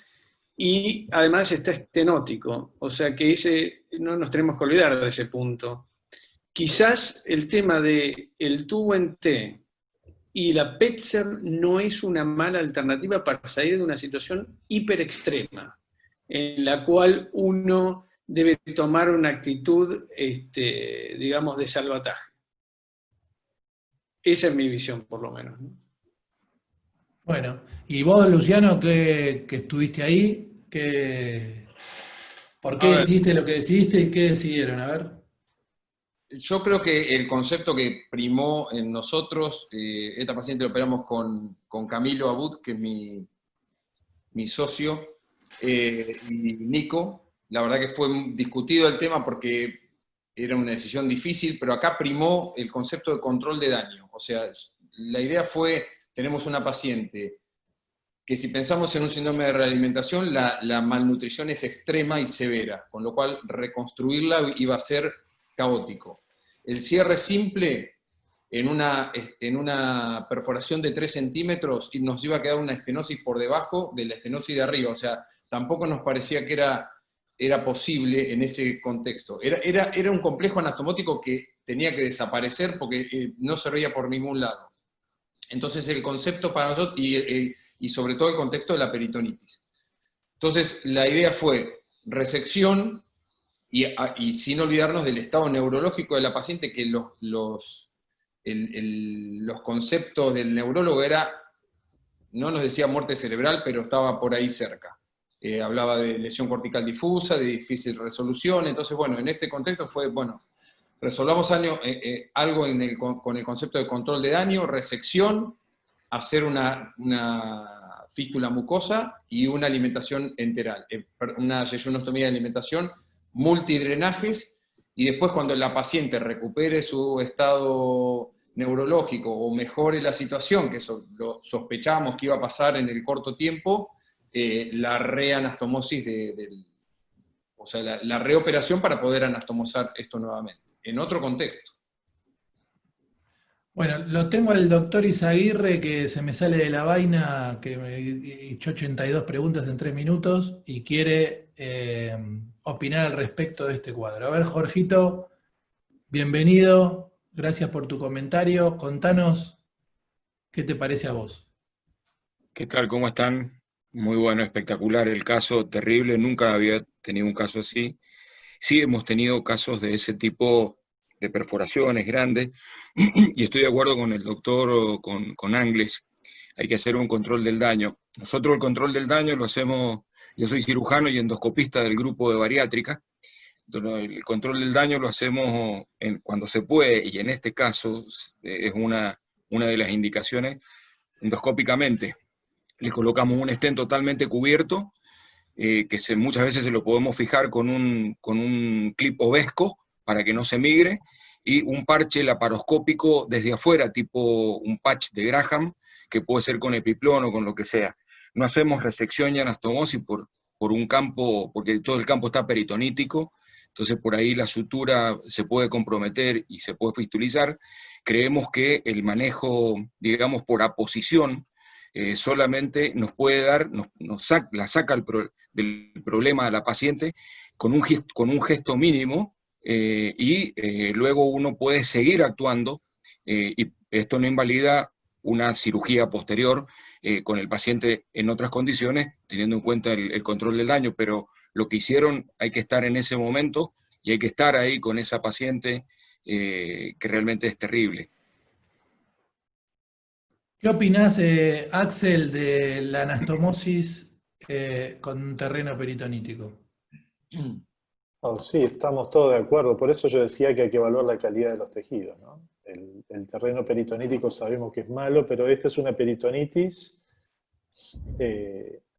y además está estenótico, o sea que no nos tenemos que olvidar de ese punto. Quizás el tema del tubo en T y la Petzer no es una mala alternativa para salir de una situación hiper extrema, en la cual uno debe tomar una actitud, digamos, de salvataje. Esa es mi visión, por lo menos, ¿no? Bueno, y vos, Luciano, que estuviste ahí, ¿por qué decidiste lo que decidiste y qué decidieron? A ver. Yo creo que el concepto que primó en nosotros, esta paciente lo operamos con Camilo Abud, que es mi socio, y Nico. La verdad que fue discutido el tema porque era una decisión difícil, pero acá primó el concepto de control de daño. O sea, la idea fue, tenemos una paciente que si pensamos en un síndrome de realimentación, la malnutrición es extrema y severa, con lo cual reconstruirla iba a ser caótico. El cierre simple en una perforación de 3 centímetros y nos iba a quedar una estenosis por debajo de la estenosis de arriba, o sea, tampoco nos parecía que era posible en ese contexto. Era un complejo anastomótico que tenía que desaparecer porque no se veía por ningún lado. Entonces el concepto para nosotros, y sobre todo el contexto de la peritonitis. Entonces la idea fue resección, y sin olvidarnos del estado neurológico de la paciente, que los conceptos del neurólogo no nos decía muerte cerebral, pero estaba por ahí cerca. Hablaba de lesión cortical difusa, de difícil resolución. Entonces, bueno, en este contexto fue, bueno, resolvamos algo con el concepto de control de daño, resección, hacer una fístula mucosa y una alimentación enteral, una yeyonostomía de alimentación, multidrenajes, y después cuando la paciente recupere su estado neurológico o mejore la situación, que lo sospechábamos que iba a pasar en el corto tiempo, la reanastomosis o sea, la reoperación para poder anastomosar esto nuevamente, en otro contexto. Bueno, lo tengo al doctor Izaguirre, que se me sale de la vaina, que me echó 82 preguntas en 3 minutos y quiere opinar al respecto de este cuadro. A ver, Jorgito, bienvenido, gracias por tu comentario. Contanos qué te parece a vos. ¿Qué tal? ¿Cómo están? Muy bueno, espectacular el caso, terrible. Nunca había tenido un caso así. Sí hemos tenido casos de ese tipo de perforaciones grandes, y estoy de acuerdo con el doctor, con Angles, hay que hacer un control del daño. Nosotros el control del daño lo hacemos, yo soy cirujano y endoscopista del grupo de bariátrica, entonces, el control del daño lo hacemos cuando se puede, y en este caso es una de las indicaciones, endoscópicamente. Le colocamos un stent totalmente cubierto, que muchas veces se lo podemos fijar con un clip ovesco para que no se migre, y un parche laparoscópico desde afuera, tipo un patch de Graham, que puede ser con epiplón o con lo que sea. No hacemos resección y anastomosis por un campo, porque todo el campo está peritonítico, entonces por ahí la sutura se puede comprometer y se puede fistulizar. Creemos que el manejo, digamos, por aposición, solamente nos puede dar, la saca del problema a la paciente con un gesto mínimo, y luego uno puede seguir actuando, y esto no invalida una cirugía posterior con el paciente en otras condiciones, teniendo en cuenta el control del daño, pero lo que hicieron, hay que estar en ese momento y hay que estar ahí con esa paciente, que realmente es terrible. ¿Qué opinás, Axel, de la anastomosis con un terreno peritonítico? Oh, sí, estamos todos de acuerdo. Por eso yo decía que hay que evaluar la calidad de los tejidos, ¿no? El terreno peritonítico sabemos que es malo, pero esta es una peritonitis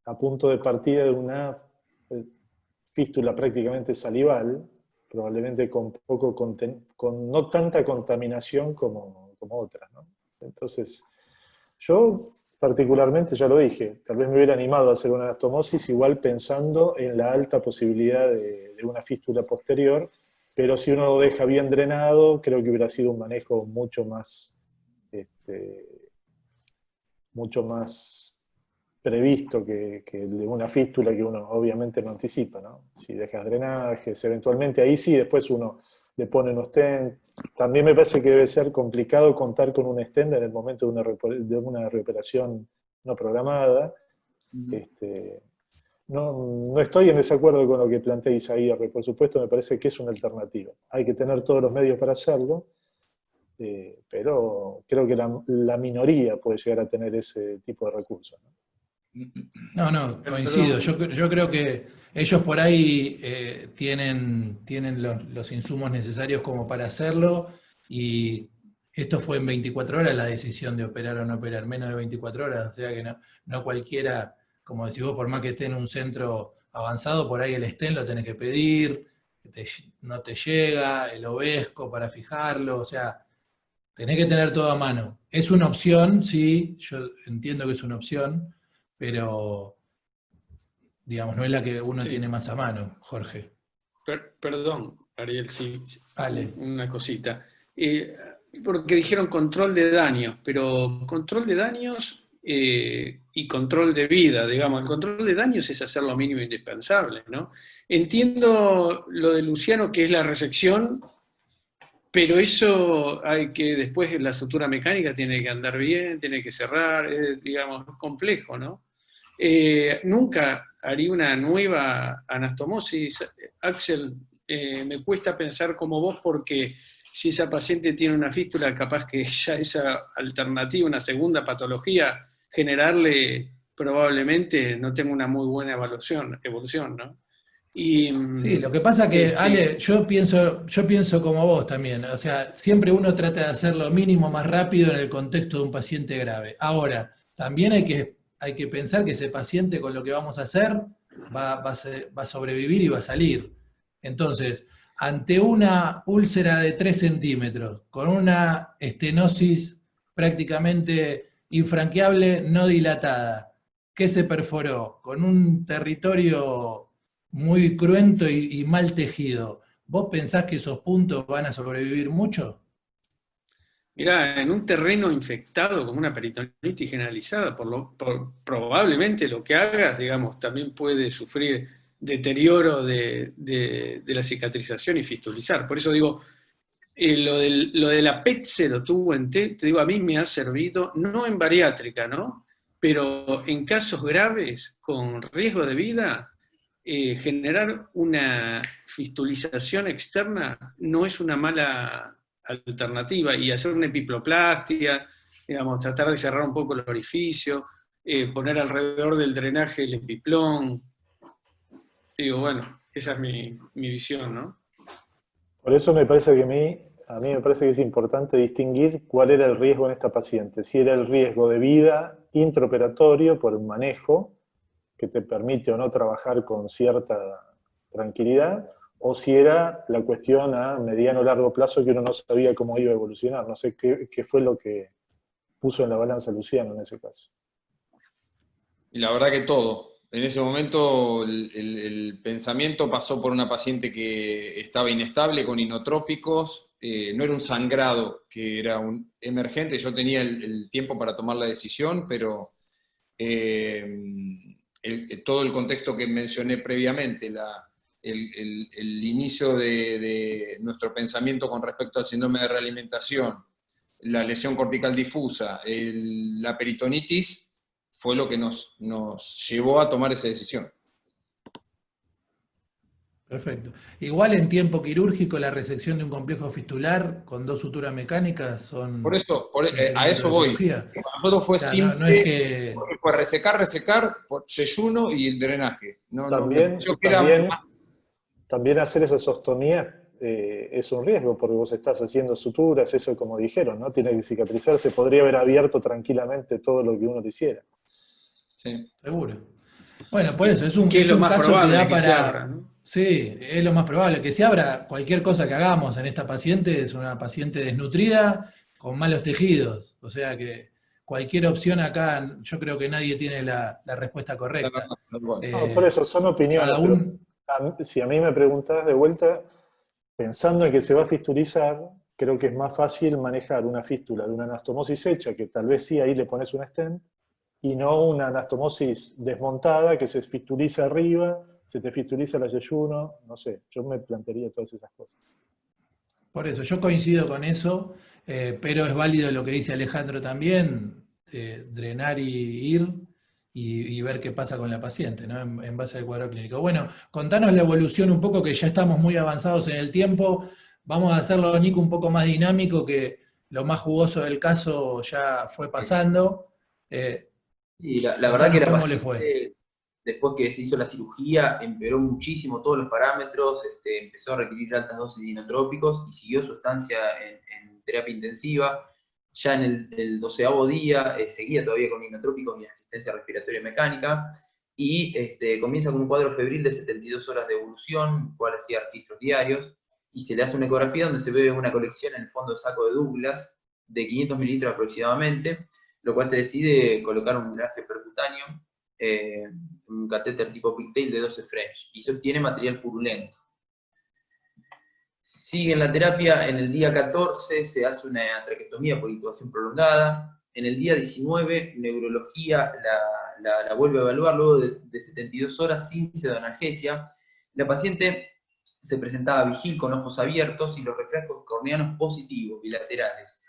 a punto de partida de una fístula prácticamente salival, probablemente con no tanta contaminación como otras, ¿no? Entonces, yo particularmente, ya lo dije, tal vez me hubiera animado a hacer una anastomosis, igual pensando en la alta posibilidad de una fístula posterior, pero si uno lo deja bien drenado, creo que hubiera sido un manejo mucho más previsto que el de una fístula que uno obviamente no anticipa, ¿no? Si dejas drenajes, eventualmente ahí sí, después uno le pone un stent. También me parece que debe ser complicado contar con un stent en el momento de una reoperación no programada. No estoy en desacuerdo con lo que plantea Izaguirre, por supuesto me parece que es una alternativa. Hay que tener todos los medios para hacerlo, pero creo que la minoría puede llegar a tener ese tipo de recursos, ¿no? No, coincido. Yo creo que ellos por ahí tienen los insumos necesarios como para hacerlo, y esto fue en 24 horas la decisión de operar o no operar, menos de 24 horas, o sea que no cualquiera, como decís vos, por más que esté en un centro avanzado, por ahí el stent lo tenés que pedir, no te llega, el ovesco para fijarlo, o sea, tenés que tener todo a mano. Es una opción, sí, yo entiendo que es una opción, pero, digamos, no es la que uno tiene más a mano, Jorge. Perdón, Ariel, sí, Vale. una cosita. Porque dijeron control de daños, pero control de daños y control de vida, digamos. El control de daños es hacer lo mínimo indispensable, ¿no? Entiendo lo de Luciano, que es la resección, pero eso hay que, después la sutura mecánica tiene que andar bien, tiene que cerrar, es, digamos, complejo, ¿no? Nunca haría una nueva anastomosis. Axel, me cuesta pensar como vos, porque si esa paciente tiene una fístula, capaz que ya esa alternativa, una segunda patología, generarle probablemente no tenga una muy buena evolución, ¿no? Sí, lo que pasa que, Ale, yo pienso como vos también, o sea, siempre uno trata de hacer lo mínimo más rápido en el contexto de un paciente grave. Ahora, también hay que pensar que ese paciente, con lo que vamos a hacer, va a sobrevivir y va a salir. Entonces, ante una úlcera de 3 centímetros, con una estenosis prácticamente infranqueable, no dilatada, que se perforó, con un territorio muy cruento y mal tejido, ¿vos pensás que esos puntos van a sobrevivir mucho? Mirá, en un terreno infectado como una peritonitis generalizada, probablemente lo que hagas, digamos, también puede sufrir deterioro de la cicatrización y fistulizar. Por eso digo, lo de la PET-0 tubo en T, te digo, a mí me ha servido, no en bariátrica, ¿no? Pero en casos graves, con riesgo de vida, generar una fistulización externa no es una mala alternativa, y hacer una epiploplastia, digamos, tratar de cerrar un poco el orificio, poner alrededor del drenaje el epiplón. Digo, bueno, esa es mi visión, ¿no? Por eso me parece que a mí me parece que es importante distinguir cuál era el riesgo en esta paciente. Si era el riesgo de vida intraoperatorio por un manejo que te permite o no trabajar con cierta tranquilidad, o si era la cuestión a mediano o largo plazo que uno no sabía cómo iba a evolucionar. No sé qué fue lo que puso en la balanza Luciano en ese caso. Y la verdad que todo. En ese momento el pensamiento pasó por una paciente que estaba inestable con inotrópicos, no era un sangrado, que era un emergente, yo tenía el tiempo para tomar la decisión, pero todo el contexto que mencioné previamente, el inicio de nuestro pensamiento con respecto al síndrome de realimentación, la lesión cortical difusa, la peritonitis, fue lo que nos llevó a tomar esa decisión. Perfecto. Igual en tiempo quirúrgico la resección de un complejo fistular con 2 suturas mecánicas son... Por eso, en el a eso centro de voy. cirugía. Para nosotros fue O sea, simple, no es que... fue resecar, por yeyuno y el drenaje. También hacer esas ostomías es un riesgo, porque vos estás haciendo suturas, eso como dijeron, ¿no? Tiene que cicatrizarse, podría haber abierto tranquilamente todo lo que uno quisiera. Sí. Seguro. Bueno, por eso, es un lo más caso probable que da que se para... abra, ¿no? Sí, es lo más probable, que se abra. Cualquier cosa que hagamos en esta paciente es una paciente desnutrida, con malos tejidos. O sea que cualquier opción acá, yo creo que nadie tiene la respuesta correcta. No, por eso, son opiniones, pero si a mí me preguntás de vuelta, pensando en que se va a fistulizar, creo que es más fácil manejar una fístula de una anastomosis hecha, que tal vez sí ahí le pones un stent, y no una anastomosis desmontada que se fistuliza arriba, se te fistuliza el yeyuno, no sé, yo me plantearía todas esas cosas. Por eso, yo coincido con eso, pero es válido lo que dice Alejandro también, drenar y ir y ver qué pasa con la paciente, ¿no? En base al cuadro clínico. Bueno, contanos la evolución un poco, que ya estamos muy avanzados en el tiempo. Vamos a hacerlo, Nico, un poco más dinámico, que lo más jugoso del caso ya fue pasando. Y la verdad que la ¿Cómo le paciente, fue? después que se hizo la cirugía, empeoró muchísimo todos los parámetros, empezó a requerir altas dosis de inotrópicos y siguió su estancia en terapia intensiva. Ya en el 12º día seguía todavía con inotrópicos y asistencia respiratoria mecánica, y comienza con un cuadro febril de 72 horas de evolución, el cual hacía registros diarios, y se le hace una ecografía donde se ve una colección en el fondo de saco de Douglas de 500 mililitros aproximadamente, lo cual se decide colocar un drenaje percutáneo, un catéter tipo pigtail de 12 French, y se obtiene material purulento. Sigue en la terapia, en el día 14 se hace una traqueotomía por intubación prolongada, en el día 19 neurología la vuelve a evaluar luego de 72 horas sin pseudoanalgesia. La paciente se presentaba vigil con ojos abiertos y los reflejos corneanos positivos, bilaterales.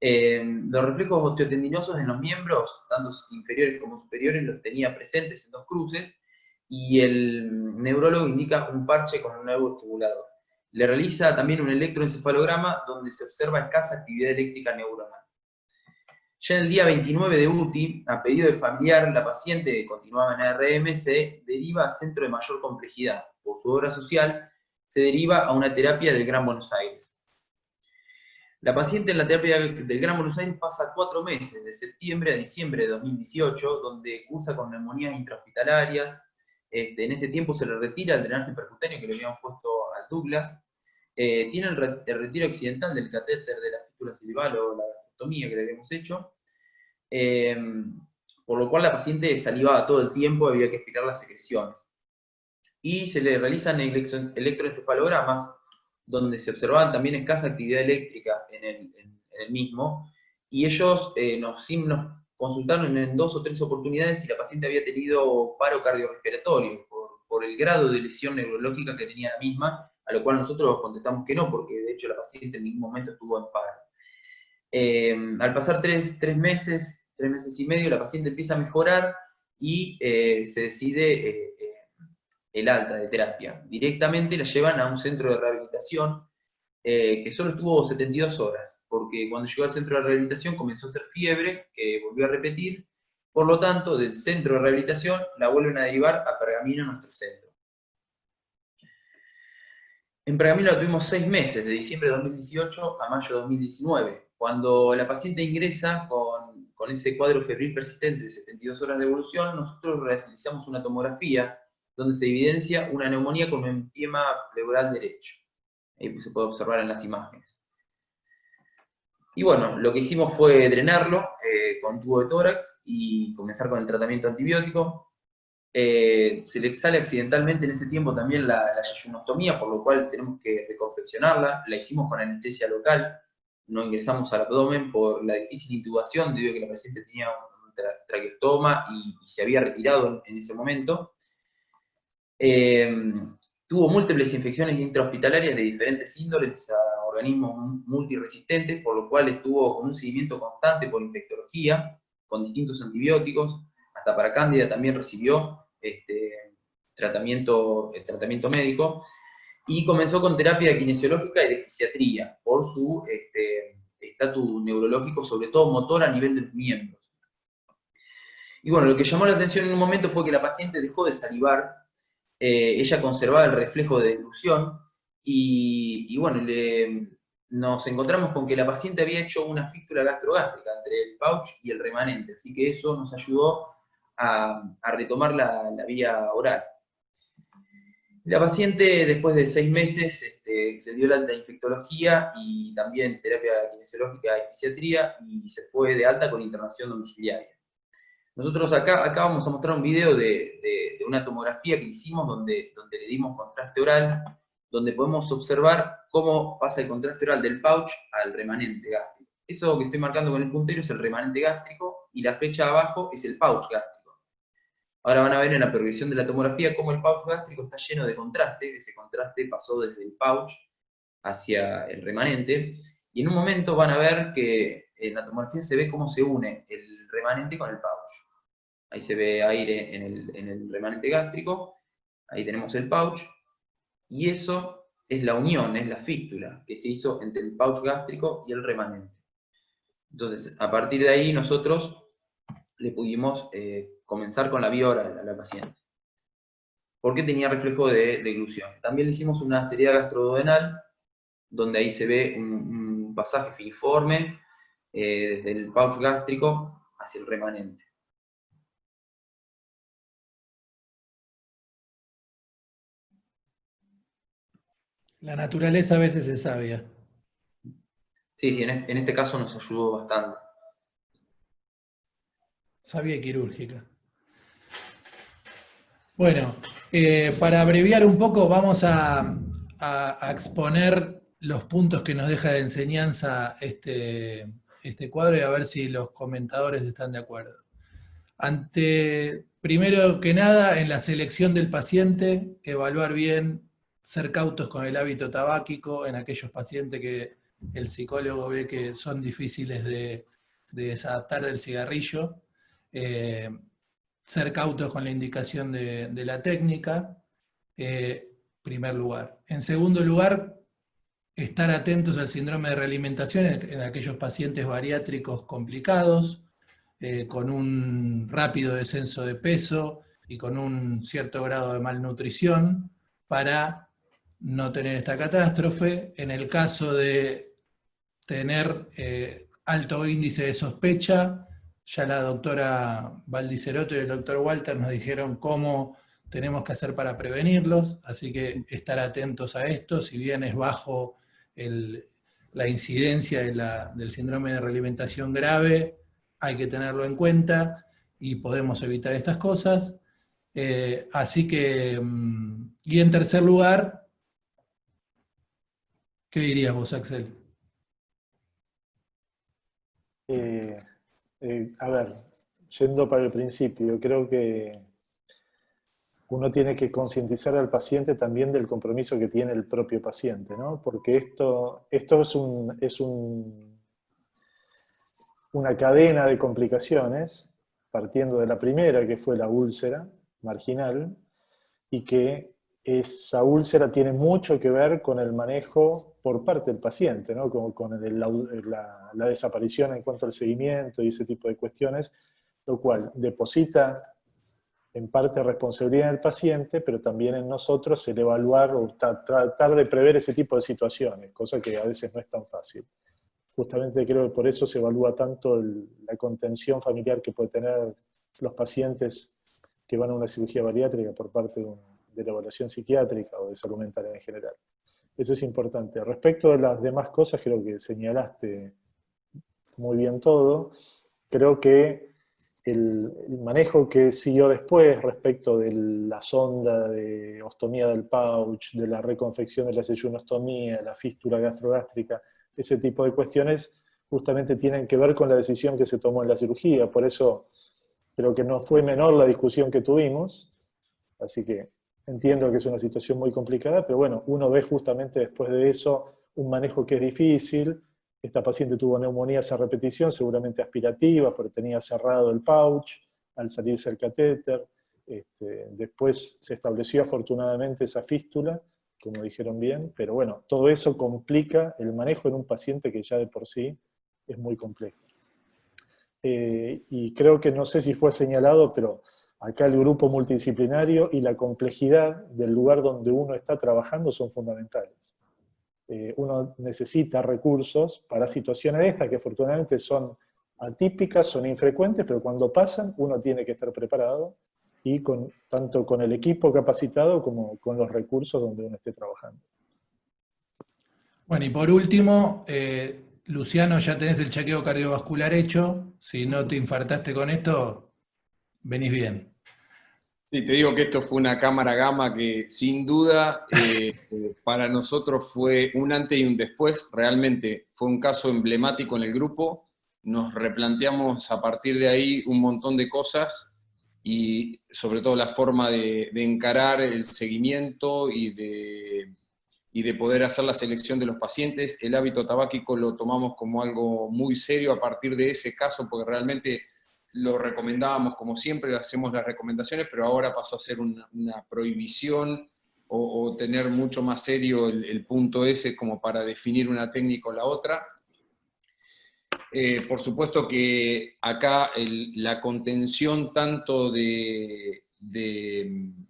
Los reflejos osteotendinosos en los miembros, tanto inferiores como superiores, los tenía presentes en 2 cruces, y el neurólogo indica un parche con un nuevo estimulador. Le realiza también un electroencefalograma donde se observa escasa actividad eléctrica neuronal. Ya en el día 29 de UTI, a pedido del familiar, la paciente que continuaba en ARM se deriva a centro de mayor complejidad. Por su obra social, se deriva a una terapia del Gran Buenos Aires. La paciente en la terapia del Gran Buenos Aires pasa 4 meses, de septiembre a diciembre de 2018, donde cursa con neumonías intrahospitalarias. En ese tiempo se le retira el drenaje percutáneo que le habíamos puesto al Douglas. Tiene el retiro accidental del catéter de la fístula silval o la gastrotomía que le habíamos hecho. Por lo cual la paciente salivaba todo el tiempo, había que expirar las secreciones. Y se le realizan electroencefalogramas, donde se observaba también escasa actividad eléctrica en el mismo, y ellos nos consultaron en 2 o 3 oportunidades si la paciente había tenido paro cardiorrespiratorio por el grado de lesión neurológica que tenía la misma, a lo cual nosotros contestamos que no, porque de hecho la paciente en ningún momento estuvo en paro. Al pasar 3 meses y medio, la paciente empieza a mejorar y se decide el alta de terapia. Directamente la llevan a un centro de rehabilitación que solo estuvo 72 horas, porque cuando llegó al centro de rehabilitación comenzó a hacer fiebre, que volvió a repetir, por lo tanto, del centro de rehabilitación la vuelven a derivar a Pergamino, nuestro centro. En Pergamino la tuvimos 6 meses, de diciembre de 2018 a mayo de 2019. Cuando la paciente ingresa con ese cuadro febril persistente de 72 horas de evolución, nosotros realizamos una tomografía donde se evidencia una neumonía con un empiema pleural derecho. Ahí se puede observar en las imágenes. Y bueno, lo que hicimos fue drenarlo con tubo de tórax y comenzar con el tratamiento antibiótico. Se le sale accidentalmente en ese tiempo también la yeyunostomía, por lo cual tenemos que reconfeccionarla. La hicimos con anestesia local, no ingresamos al abdomen por la difícil intubación, debido a que la paciente tenía un traqueostoma y se había retirado en ese momento. Tuvo múltiples infecciones intrahospitalarias de diferentes índoles a organismos multiresistentes, por lo cual estuvo con un seguimiento constante por infectología, con distintos antibióticos. Hasta para cándida también recibió tratamiento médico, y comenzó con terapia kinesiológica y de fisiatría, por su estatus neurológico, sobre todo motor a nivel de los miembros. Y bueno, lo que llamó la atención en un momento fue que la paciente dejó de salivar, ella conservaba el reflejo de deglución, y bueno, nos encontramos con que la paciente había hecho una fístula gastrogástrica entre el pouch y el remanente, así que eso nos ayudó a retomar la vía oral. La paciente, después de 6 meses, le dio la alta de infectología y también terapia kinesiológica y fisiatría, y se fue de alta con internación domiciliaria. Nosotros acá vamos a mostrar un video de una tomografía que hicimos donde le dimos contraste oral, donde podemos observar cómo pasa el contraste oral del pouch al remanente gástrico. Eso que estoy marcando con el puntero es el remanente gástrico, y la flecha abajo es el pouch gástrico. Ahora van a ver en la progresión de la tomografía cómo el pouch gástrico está lleno de contraste. Ese contraste pasó desde el pouch hacia el remanente, y en un momento van a ver que en la tomografía se ve cómo se une el remanente con el pouch. Ahí se ve aire en el remanente gástrico, ahí tenemos el pouch, y eso es la unión, es la fístula que se hizo entre el pouch gástrico y el remanente. Entonces, a partir de ahí nosotros le pudimos comenzar con la vía oral a la paciente, porque tenía reflejo de deglución. También le hicimos una seriedad gastroduodenal, donde ahí se ve un pasaje filiforme desde el pouch gástrico hacia el remanente. La naturaleza a veces es sabia. Sí, en este caso nos ayudó bastante. Sabia y quirúrgica. Bueno, para abreviar un poco, vamos a exponer los puntos que nos deja de enseñanza este cuadro, y a ver si los comentadores están de acuerdo. Primero que nada, en la selección del paciente, evaluar bien, ser cautos con el hábito tabáquico en aquellos pacientes que el psicólogo ve que son difíciles de desadaptar del cigarrillo. Ser cautos con la indicación de la técnica, primer lugar. En segundo lugar, estar atentos al síndrome de realimentación en aquellos pacientes bariátricos complicados, con un rápido descenso de peso y con un cierto grado de malnutrición, para no tener esta catástrofe. En el caso de tener alto índice de sospecha, ya la doctora Valdiceroto y el doctor Walter nos dijeron cómo tenemos que hacer para prevenirlos, así que estar atentos a esto. Si bien es bajo la incidencia del síndrome de realimentación grave, hay que tenerlo en cuenta y podemos evitar estas cosas. Así que, y en tercer lugar, ¿qué dirías vos, Axel? A ver, yendo para el principio, creo que uno tiene que concientizar al paciente también del compromiso que tiene el propio paciente, ¿no? Porque esto es una cadena de complicaciones, partiendo de la primera, que fue la úlcera marginal, y que esa úlcera tiene mucho que ver con el manejo por parte del paciente, ¿no? Con la desaparición en cuanto al seguimiento y ese tipo de cuestiones, lo cual deposita en parte responsabilidad en el paciente, pero también en nosotros el evaluar o tratar de prever ese tipo de situaciones, cosa que a veces no es tan fácil. Justamente creo que por eso se evalúa tanto la contención familiar que puede tener los pacientes que van a una cirugía bariátrica por parte de la evaluación psiquiátrica o de salud mental en general. Eso es importante. Respecto de las demás cosas, creo que señalaste muy bien todo. Creo que el manejo que siguió después respecto de la sonda de ostomía del pouch, de la reconfección de la yeyunostomía, la fístula gastrogástrica, ese tipo de cuestiones justamente tienen que ver con la decisión que se tomó en la cirugía. Por eso creo que no fue menor la discusión que tuvimos, así que entiendo que es una situación muy complicada, pero bueno, uno ve justamente después de eso un manejo que es difícil. Esta paciente tuvo neumonías a repetición, seguramente aspirativas, porque tenía cerrado el pouch al salirse el catéter. Después se estableció afortunadamente esa fístula, como dijeron bien, pero bueno, todo eso complica el manejo en un paciente que ya de por sí es muy complejo. Y creo que no sé si fue señalado, pero acá el grupo multidisciplinario y la complejidad del lugar donde uno está trabajando son fundamentales. Uno necesita recursos para situaciones de estas, que afortunadamente son atípicas, son infrecuentes, pero cuando pasan uno tiene que estar preparado, y tanto con el equipo capacitado como con los recursos donde uno esté trabajando. Bueno, y por último, Luciano, ya tenés el chequeo cardiovascular hecho. Si no te infartaste con esto, venís bien. Sí, te digo que esto fue una cámara gamma que sin duda para nosotros fue un antes y un después. Realmente fue un caso emblemático en el grupo. Nos replanteamos a partir de ahí un montón de cosas y sobre todo la forma de encarar el seguimiento y de poder hacer la selección de los pacientes. El hábito tabáquico lo tomamos como algo muy serio a partir de ese caso, porque realmente lo recomendábamos como siempre, hacemos las recomendaciones, pero ahora pasó a ser una prohibición o tener mucho más serio el punto ese como para definir una técnica o la otra. Por supuesto que acá la contención tanto de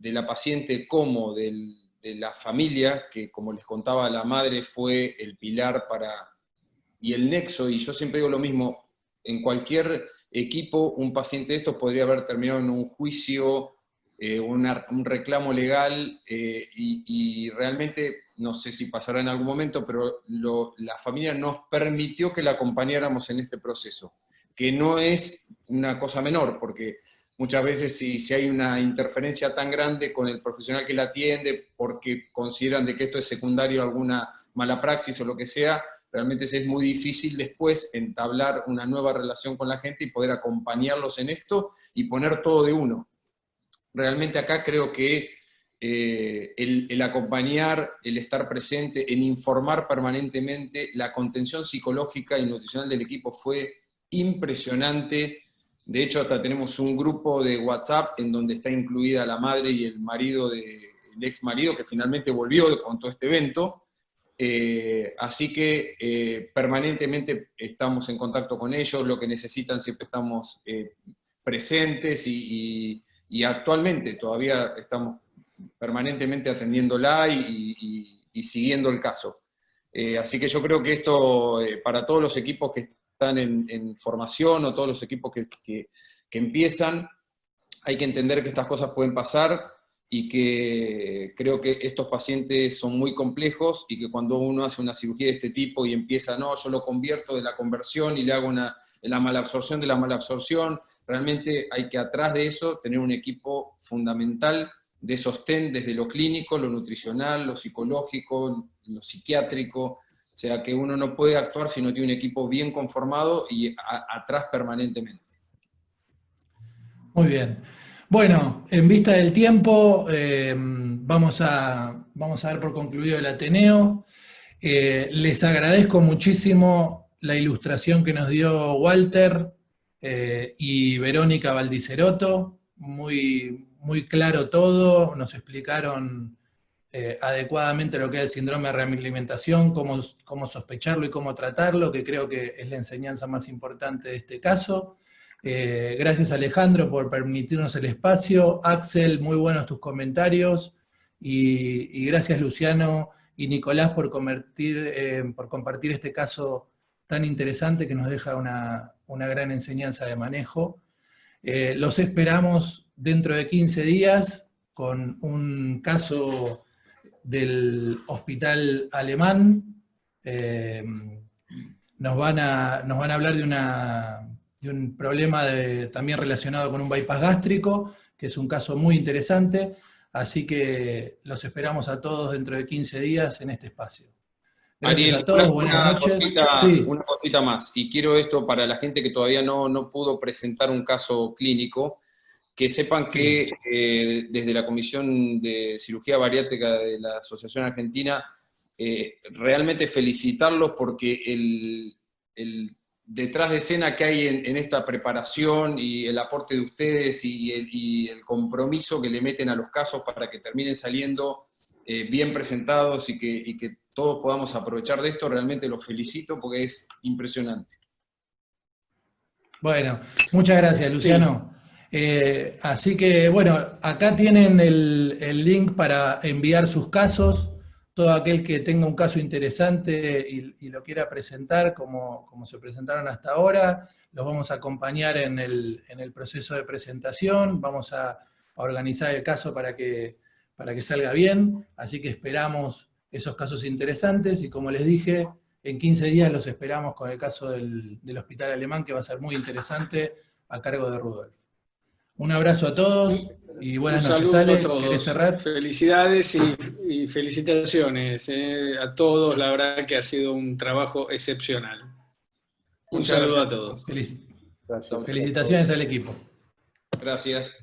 la paciente como de la familia, que como les contaba, la madre fue el pilar y el nexo, y yo siempre digo lo mismo, en cualquier equipo un paciente de estos podría haber terminado en un juicio, un reclamo legal, y realmente, no sé si pasará en algún momento, pero la familia nos permitió que la acompañáramos en este proceso, que no es una cosa menor, porque muchas veces si hay una interferencia tan grande con el profesional que la atiende, porque consideran de que esto es secundario a alguna mala praxis o lo que sea, realmente es muy difícil después entablar una nueva relación con la gente y poder acompañarlos en esto y poner todo de uno. Realmente acá creo que el acompañar, el estar presente, el informar permanentemente, la contención psicológica y nutricional del equipo fue impresionante. De hecho, hasta tenemos un grupo de WhatsApp en donde está incluida la madre y el marido, el ex marido, que finalmente volvió con todo este evento. Así que permanentemente estamos en contacto con ellos, lo que necesitan siempre estamos presentes y actualmente todavía estamos permanentemente atendiéndola y siguiendo el caso. Así que yo creo que esto para todos los equipos que están en formación o todos los equipos que empiezan, hay que entender que estas cosas pueden pasar y que creo que estos pacientes son muy complejos y que cuando uno hace una cirugía de este tipo y empieza, no, yo lo convierto de la conversión y le hago la malabsorción de la malabsorción, realmente hay que atrás de eso tener un equipo fundamental de sostén desde lo clínico, lo nutricional, lo psicológico, lo psiquiátrico, O sea que uno no puede actuar si no tiene un equipo bien conformado y atrás permanentemente. Muy bien. Bueno, en vista del tiempo, vamos a dar por concluido el Ateneo. Les agradezco muchísimo la ilustración que nos dio Walter y Verónica Valdiserotto. Muy, muy claro todo, nos explicaron adecuadamente lo que es el síndrome de realimentación, cómo sospecharlo y cómo tratarlo, que creo que es la enseñanza más importante de este caso. Gracias Alejandro por permitirnos el espacio. Axel, muy buenos tus comentarios. Y gracias Luciano y Nicolás por compartir este caso tan interesante que nos deja una gran enseñanza de manejo. Los esperamos dentro de 15 días con un caso del hospital alemán. Nos van a hablar de un problema también relacionado con un bypass gástrico, que es un caso muy interesante, así que los esperamos a todos dentro de 15 días en este espacio. Gracias Ariel, a todos, buenas noches. Sí. Una cosita más, y quiero esto para la gente que todavía no pudo presentar un caso clínico, que sepan que desde la Comisión de Cirugía Bariátrica de la Asociación Argentina, realmente felicitarlos porque el detrás de escena que hay en esta preparación y el aporte de ustedes y el compromiso que le meten a los casos para que terminen saliendo bien presentados y que todos podamos aprovechar de esto, realmente los felicito porque es impresionante. Bueno, muchas gracias Luciano. Así que bueno, acá tienen el link para enviar sus casos. Todo aquel que tenga un caso interesante y lo quiera presentar como se presentaron hasta ahora, los vamos a acompañar en el proceso de presentación, vamos a organizar el caso para que salga bien, así que esperamos esos casos interesantes y como les dije, en 15 días los esperamos con el caso del hospital alemán que va a ser muy interesante a cargo de Rudolf. Un abrazo a todos y buenas noches. Ale, ¿querés cerrar? Felicidades y felicitaciones a todos, la verdad que ha sido un trabajo excepcional. Un saludo a todos. Felicitaciones al equipo. Gracias.